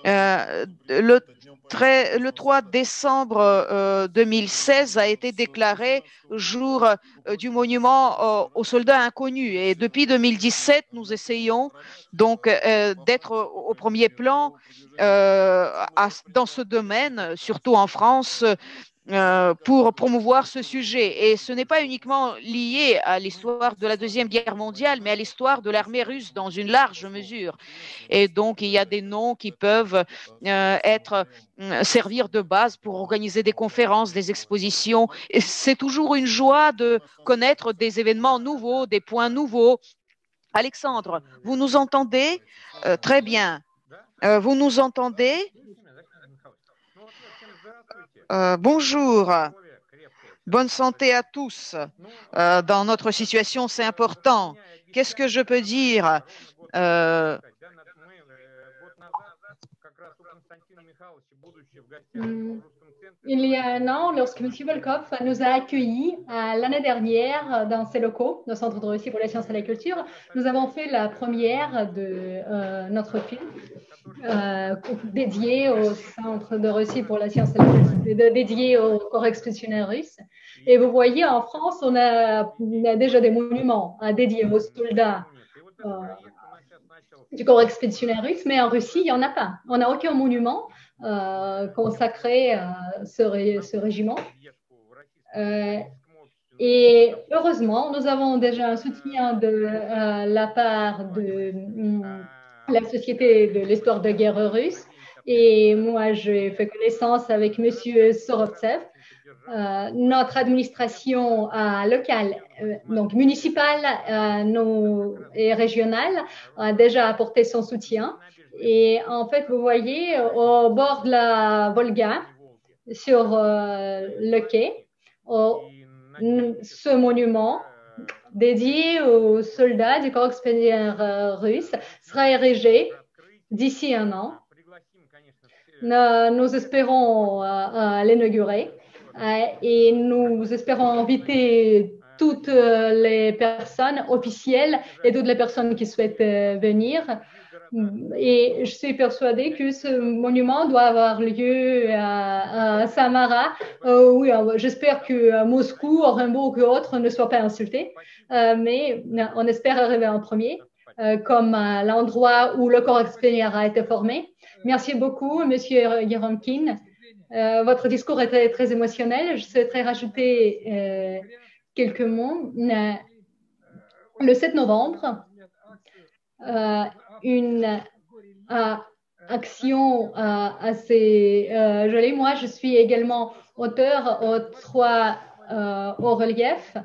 Le 3 décembre 2016 a été déclaré jour du monument aux soldats inconnus. Et depuis 2017, nous essayons donc d'être au premier plan dans ce domaine, surtout en France, pour promouvoir ce sujet. Et ce n'est pas uniquement lié à l'histoire de la Deuxième Guerre mondiale, mais à l'histoire de l'armée russe dans une large mesure. Et donc, il y a des noms qui peuvent servir de base pour organiser des conférences, des expositions. Et c'est toujours une joie de connaître des événements nouveaux, des points nouveaux. Alexandre, vous nous entendez? Très bien. Vous nous entendez? Bonjour. Bonne santé à tous. Dans notre situation, c'est important. Qu'est-ce que je peux dire? Il y a un an, lorsque M. Volkov nous a accueillis l'année dernière dans ses locaux, au Centre de Russie pour la science et la culture, nous avons fait la première de notre film dédié au Centre de Russie pour la science et la culture, dédié au corps expéditionnaire russe. Et vous voyez, en France, on a déjà des monuments dédiés aux soldats du corps expéditionnaire russe, mais en Russie, il n'y en a pas. On n'a aucun monument consacré à ce régiment. Et heureusement, nous avons déjà un soutien de la part de la Société de l'histoire de guerre russe. Et moi, j'ai fait connaissance avec M. Sorovtsev. Notre administration locale, donc municipale et régionale, a déjà apporté son soutien. Et en fait, vous voyez, au bord de la Volga, sur le quai, ce monument dédié aux soldats du corps expéditionnaire russe sera érigé d'ici un an. Nous espérons l'inaugurer et nous espérons inviter toutes les personnes officielles et toutes les personnes qui souhaitent venir. Et je suis persuadée que ce monument doit avoir lieu à Samara. Oui, j'espère que Moscou, Orenbourg et autres ne soient pas insultés, mais on espère arriver en premier, comme l'endroit où le corps expéditionnaire a été formé. Merci beaucoup, Monsieur Yeromkin. Votre discours était très émotionnel. Je souhaiterais rajouter quelques mots. Le 7 novembre, une action assez jolie. Moi, je suis également auteur aux 3 hauts reliefs.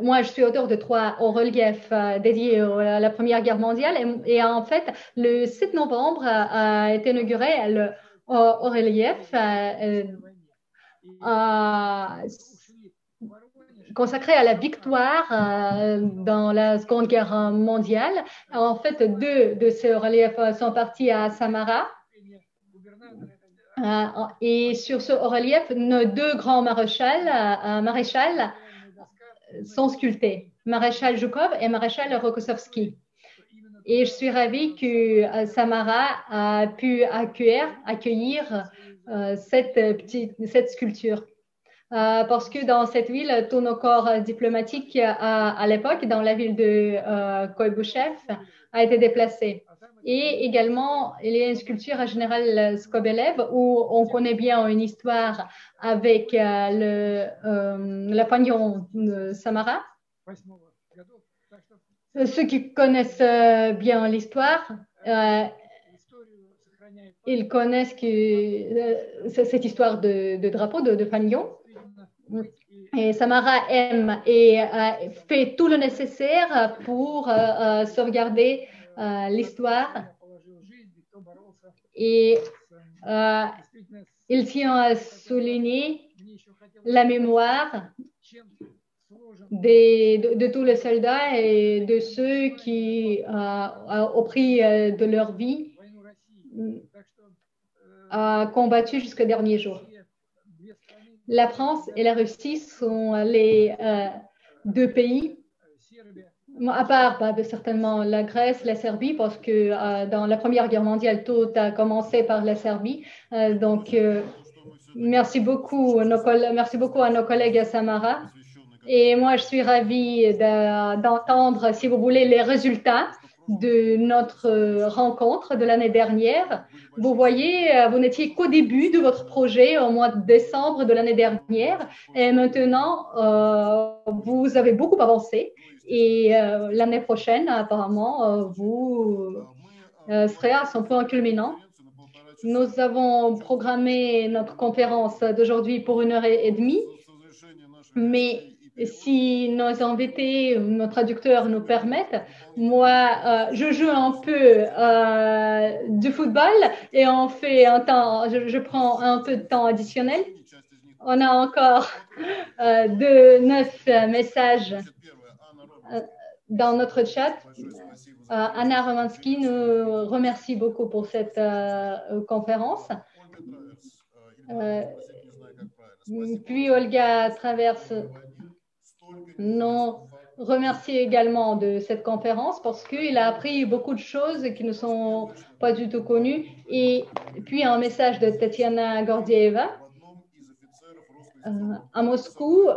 Moi, je suis auteur de 3 hauts reliefs dédiés à la Première Guerre mondiale. Et en fait, le 7 novembre a été inauguré le haut relief consacré à la victoire dans la Seconde Guerre mondiale. En fait, 2 de ces reliefs sont partis à Samara. Et sur ce relief, nos 2 grands maréchals sont sculptés, maréchal Zhukov et maréchal Rokossovski. Et je suis ravie que Samara a pu accueillir cette sculpture. Parce que dans cette ville, tous nos corps diplomatiques à l'époque, dans la ville de Koibuchev, a été déplacé. Et également, il y a une sculpture à Général Skobelev où on connaît bien une histoire avec le pognon de Samara. Ceux qui connaissent bien l'histoire, ils connaissent cette histoire de drapeau, de pognon. Et Samara aime et fait tout le nécessaire pour sauvegarder l'histoire. Et il tient à souligner la mémoire de tous les soldats et de ceux qui, au prix de leur vie, ont combattu jusqu'au dernier jour. La France et la Russie sont les 2 pays, à part certainement la Grèce, la Serbie, parce que dans la Première Guerre mondiale, tout a commencé par la Serbie. Donc, merci beaucoup à nos collègues à Samara. Et moi, je suis ravie d'entendre, si vous voulez, les résultats de notre rencontre de l'année dernière. Vous voyez, vous n'étiez qu'au début de votre projet au mois de décembre de l'année dernière et maintenant, vous avez beaucoup avancé et l'année prochaine, apparemment, vous serez à son point culminant. Nous avons programmé notre conférence d'aujourd'hui pour 1h30, mais si nos invités, nos traducteurs nous permettent, moi, je joue un peu du football et on fait un temps, je prends un peu de temps additionnel. On a encore 9 messages dans notre chat. Anna Romansky nous remercie beaucoup pour cette conférence. Puis Olga Traverse nous remercie également de cette conférence parce qu'il a appris beaucoup de choses qui ne sont pas du tout connues. Et puis un message de Tatiana Gordieva à Moscou.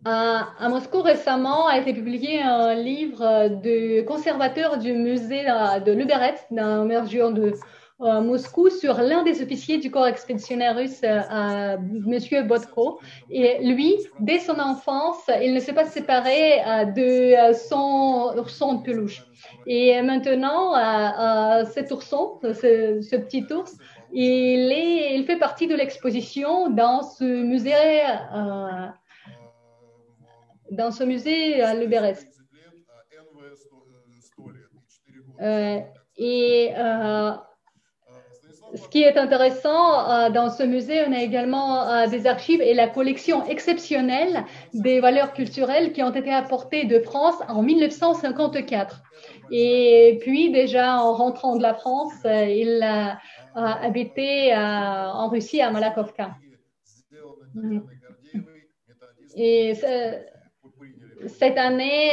À Moscou, récemment, a été publié un livre de conservateur du musée de Luberetz, d'un mesure de Moscou, sur l'un des officiers du corps expéditionnaire russe, Monsieur Botko. Et lui, dès son enfance, il ne s'est pas séparé de son ourson de peluche. Et maintenant, cet ourson, ce petit ours, il fait partie de l'exposition dans ce musée. Dans ce musée à Luberetz. Ce qui est intéressant dans ce musée, on a également des archives et la collection exceptionnelle des valeurs culturelles qui ont été apportées de France en 1954. Et puis déjà en rentrant de la France, il a habité en Russie à Malakovka. Et cette année,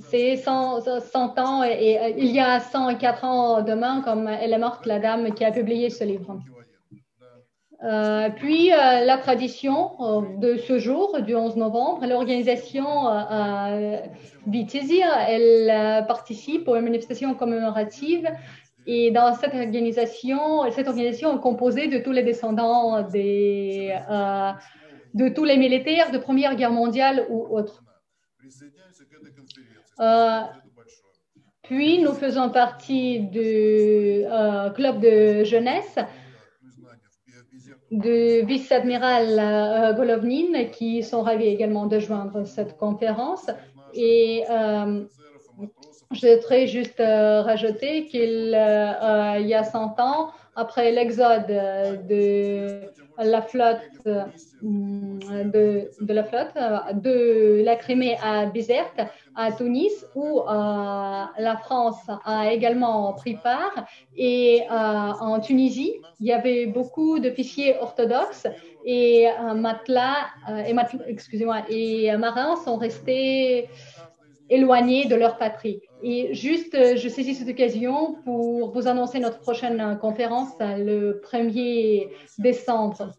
c'est 100 ans et il y a 104 ans demain, comme elle est morte, la dame qui a publié ce livre. Puis la tradition de ce jour, du 11 novembre, l'organisation Vitezia, elle participe aux manifestations commémoratives. Et dans cette organisation est composée de tous les descendants de tous les militaires de Première Guerre mondiale ou autres. Puis, nous faisons partie du club de jeunesse de vice-admiral Golovnin, qui sont ravis également de joindre cette conférence. Et je voudrais juste rajouter qu'il y a 100 ans, après l'exode de la flotte de la Crimée à Bizerte, à Tunis, où la France a également pris part. Et en Tunisie, il y avait beaucoup d'officiers orthodoxes et marins sont restés éloignés de leur patrie. Et juste, je saisis cette occasion pour vous annoncer notre prochaine conférence le 1er décembre,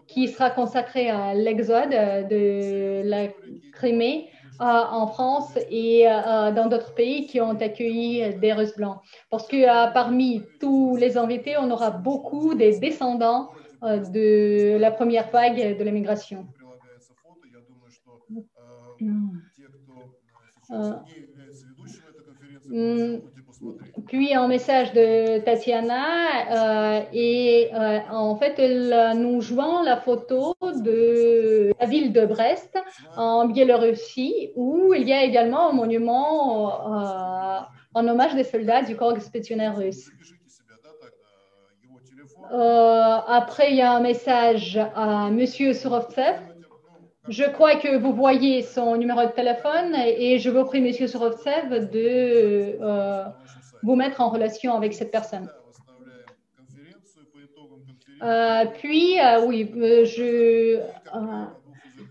qui sera consacrée à l'exode de la Crimée en France et dans d'autres pays qui ont accueilli des Russes blancs. Parce que parmi tous les invités, on aura beaucoup des descendants de la première vague de l'immigration. Puis un message de Tatiana et en fait elle nous joint la photo de la ville de Brest en Biélorussie où il y a également un monument en hommage des soldats du corps expéditionnaire russe. Après il y a un message à Monsieur Surovtsev. Je crois que vous voyez son numéro de téléphone et je vous prie, Monsieur Surovtsev, de vous mettre en relation avec cette personne. Je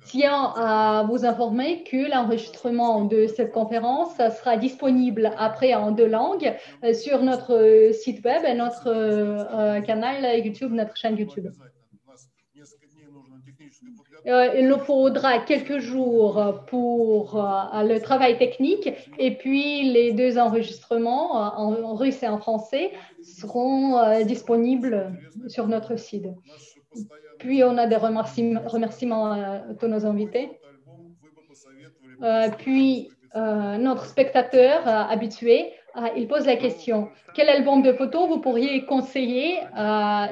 tiens à vous informer que l'enregistrement de cette conférence sera disponible après en 2 langues sur notre site web et notre canal YouTube, notre chaîne YouTube. Il nous faudra quelques jours pour le travail technique et puis les deux enregistrements en russe et en français seront disponibles sur notre site. Puis on a des remerciements à tous nos invités. Puis notre spectateur habitué, il pose la question, quel album de photos vous pourriez conseiller?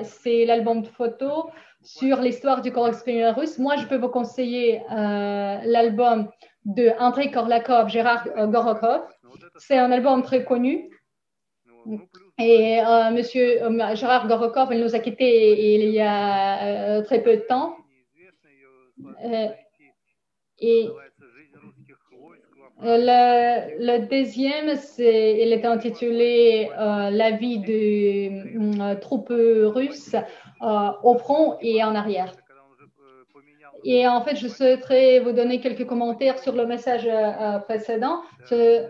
C'est l'album de photos sur l'histoire du corps expérimental russe. Moi, je peux vous conseiller l'album de Andrei Korlakov, Gérard Gorokhov. C'est un album très connu. Et Monsieur Gérard Gorokhov, il nous a quittés il y a très peu de temps. Et le deuxième, il est intitulé La vie des troupes russes au front et en arrière. Et en fait, je souhaiterais vous donner quelques commentaires sur le message précédent. Ce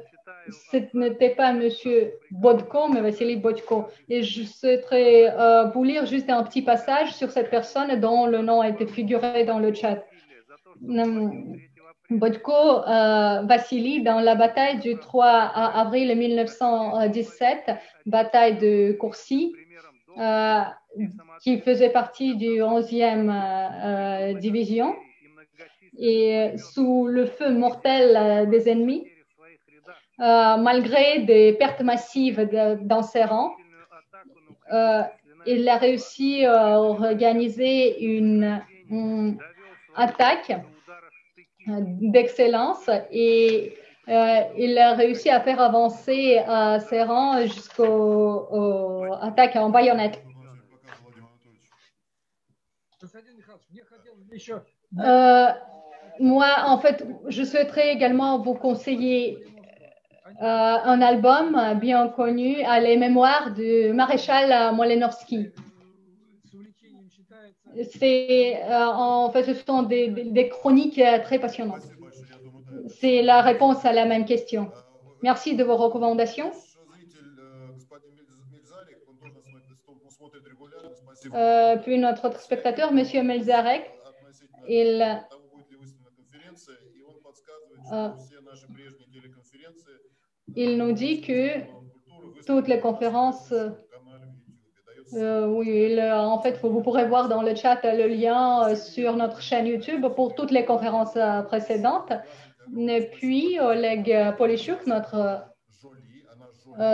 n'était pas Monsieur Bodko, mais Vassili Bodko. Et je souhaiterais vous lire juste un petit passage sur cette personne dont le nom a été figuré dans le chat. Bodko Vassili, dans la bataille du 3 avril 1917, bataille de Koursi, qui faisait partie du 11e division, et sous le feu mortel des ennemis, malgré des pertes massives dans ses rangs, il a réussi à organiser une attaque d'excellence et il a réussi à faire avancer ses rangs jusqu'aux attaques en baïonnette. Moi, en fait, je souhaiterais également vous conseiller un album bien connu à les mémoires du maréchal Molenovski. En fait, ce sont des chroniques très passionnantes. C'est la réponse à la même question. Merci de vos recommandations. Puis notre autre spectateur, Monsieur Melzarek, il nous dit que toutes les conférences, oui, en fait, vous pourrez voir dans le chat le lien sur notre chaîne YouTube pour toutes les conférences précédentes. Et puis, Oleg Polishuk, notre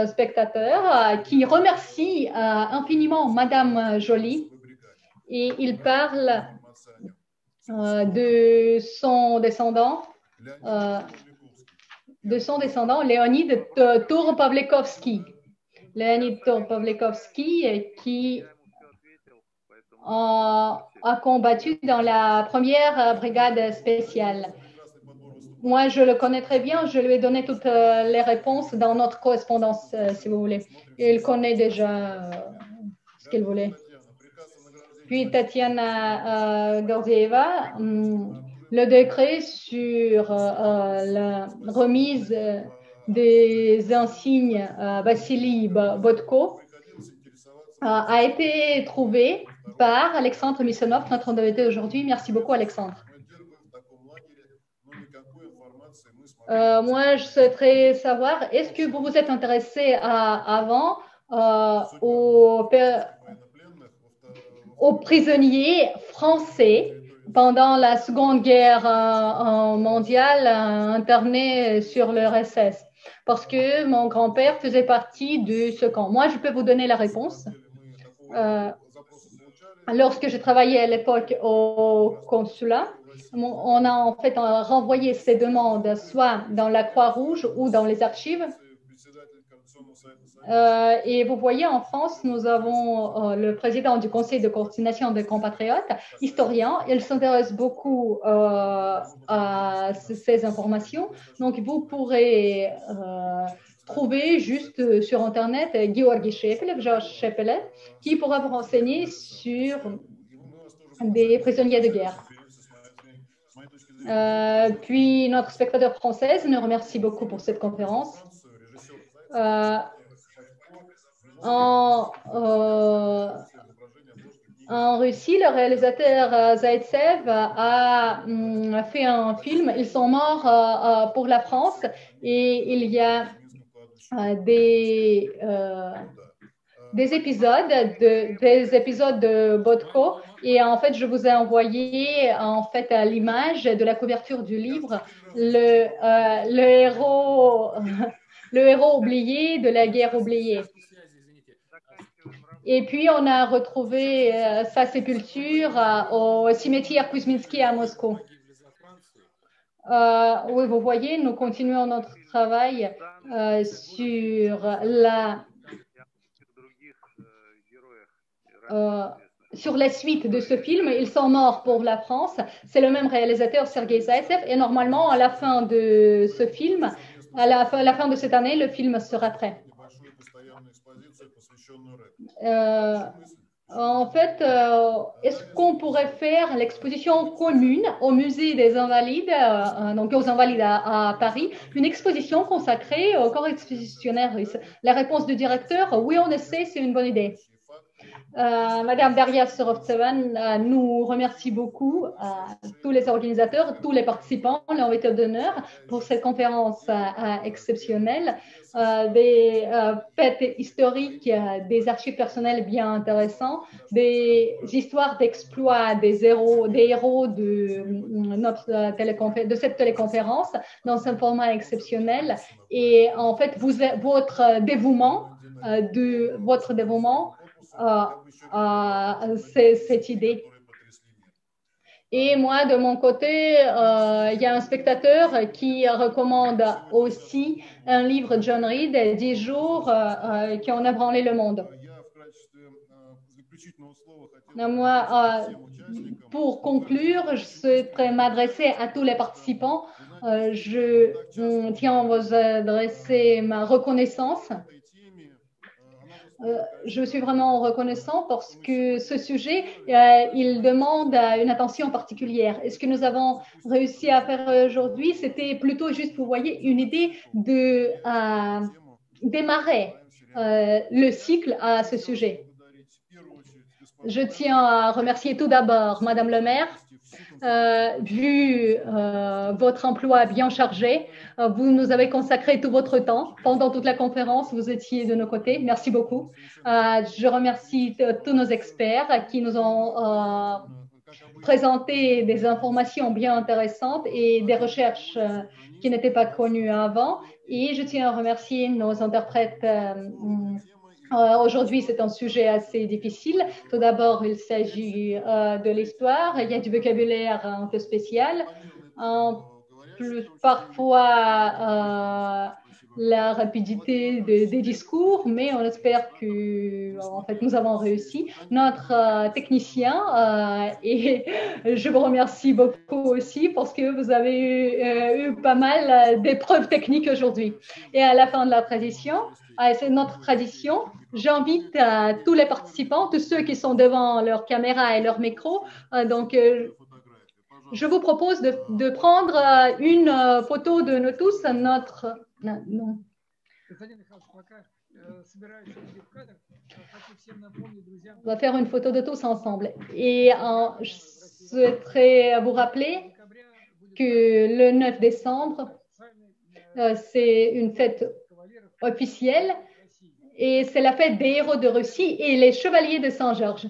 spectateur, qui remercie infiniment Madame Jolie, et il parle de son descendant, Léonid Tour-Pavlikovski. Léonid Tour-Pavlikovski, qui a combattu dans la première brigade spéciale. Moi, je le connais très bien. Je lui ai donné toutes les réponses dans notre correspondance, si vous voulez. Il connaît déjà ce qu'il voulait. Puis Tatiana Gordieva, le décret sur la remise des insignes Vassili Bodko a été trouvé par Alexandre Misonov, notre invité aujourd'hui. Merci beaucoup, Alexandre. Moi, je souhaiterais savoir, est-ce que vous vous êtes intéressé avant aux prisonniers français pendant la Seconde Guerre mondiale internés sur le RSS? Parce que mon grand-père faisait partie de ce camp. Moi, je peux vous donner la réponse. Lorsque je travaillais à l'époque au consulat, on a en fait renvoyé ces demandes soit dans la Croix-Rouge ou dans les archives. Et vous voyez, en France, nous avons le président du Conseil de coordination des compatriotes, historien. Il s'intéresse beaucoup à ces informations. Donc, vous pourrez trouver juste sur Internet Georgi Shepelev, qui pourra vous renseigner sur des prisonniers de guerre. Puis, notre spectateur française nous remercie beaucoup pour cette conférence. En Russie, le réalisateur Zaïtsev a fait un film. Ils sont morts pour la France et il y a des épisodes de Bodko. Et en fait, je vous ai envoyé en fait l'image de la couverture du livre, le héros oublié de la guerre oubliée. Et puis, on a retrouvé sa sépulture au cimetière Kuzminsky à Moscou. Oui, vous voyez, nous continuons notre travail sur la suite de ce film. Ils sont morts pour la France. C'est le même réalisateur, Sergei Zaïtsev. Et normalement, à la fin de ce film, à la fin de cette année, le film sera prêt. En fait, est-ce qu'on pourrait faire l'exposition commune au musée des Invalides, donc aux Invalides à Paris, une exposition consacrée au corps expéditionnaire russe? La réponse du directeur, oui, on essaie, c'est une bonne idée. Madame Daria Sorovtseva nous remercie beaucoup, tous les organisateurs, tous les participants, l'invité d'honneur pour cette conférence exceptionnelle, des faits historiques, des archives personnelles bien intéressants, des histoires d'exploits des héros de cette téléconférence dans un format exceptionnel. Et en fait, votre dévouement cette idée. Et moi, de mon côté, il y a un spectateur qui recommande aussi un livre de John Reed, 10 jours qui ont ébranlé le monde. Moi, pour conclure, je souhaiterais m'adresser à tous les participants. Je tiens à vous adresser ma reconnaissance. Je suis vraiment reconnaissant parce que ce sujet, il demande une attention particulière. Et ce que nous avons réussi à faire aujourd'hui, c'était plutôt juste, vous voyez, une idée de démarrer le cycle à ce sujet. Je tiens à remercier tout d'abord Madame le maire. Vu votre emploi bien chargé, vous nous avez consacré tout votre temps. Pendant toute la conférence, vous étiez de nos côtés. Merci beaucoup. Je remercie tous nos experts qui nous ont présenté des informations bien intéressantes et des recherches qui n'étaient pas connues avant. Et je tiens à remercier nos interprètes. Aujourd'hui, c'est un sujet assez difficile. Tout d'abord, il s'agit de l'histoire. Il y a du vocabulaire un peu spécial. Parfois, la rapidité des discours, mais on espère que en fait, nous avons réussi. Notre technicien, et je vous remercie beaucoup aussi parce que vous avez eu pas mal d'épreuves techniques aujourd'hui. Et à la fin de la tradition, c'est notre tradition. J'invite tous les participants, tous ceux qui sont devant leur caméra et leur micro. Donc, je vous propose de prendre une photo de nous tous. On va faire une photo de tous ensemble. Et je souhaiterais vous rappeler que le 9 décembre, c'est une fête officielle. Et c'est la fête des héros de Russie et les chevaliers de Saint-Georges.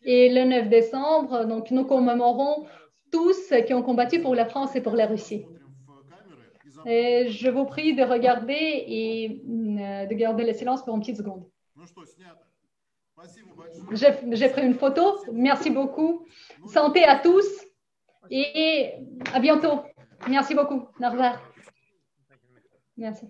Et le 9 décembre, donc, nous commémorons tous qui ont combattu pour la France et pour la Russie. Et je vous prie de regarder et de garder le silence pour une petite seconde. J'ai pris une photo. Merci beaucoup. Santé à tous et à bientôt. Merci beaucoup. Au revoir. Merci.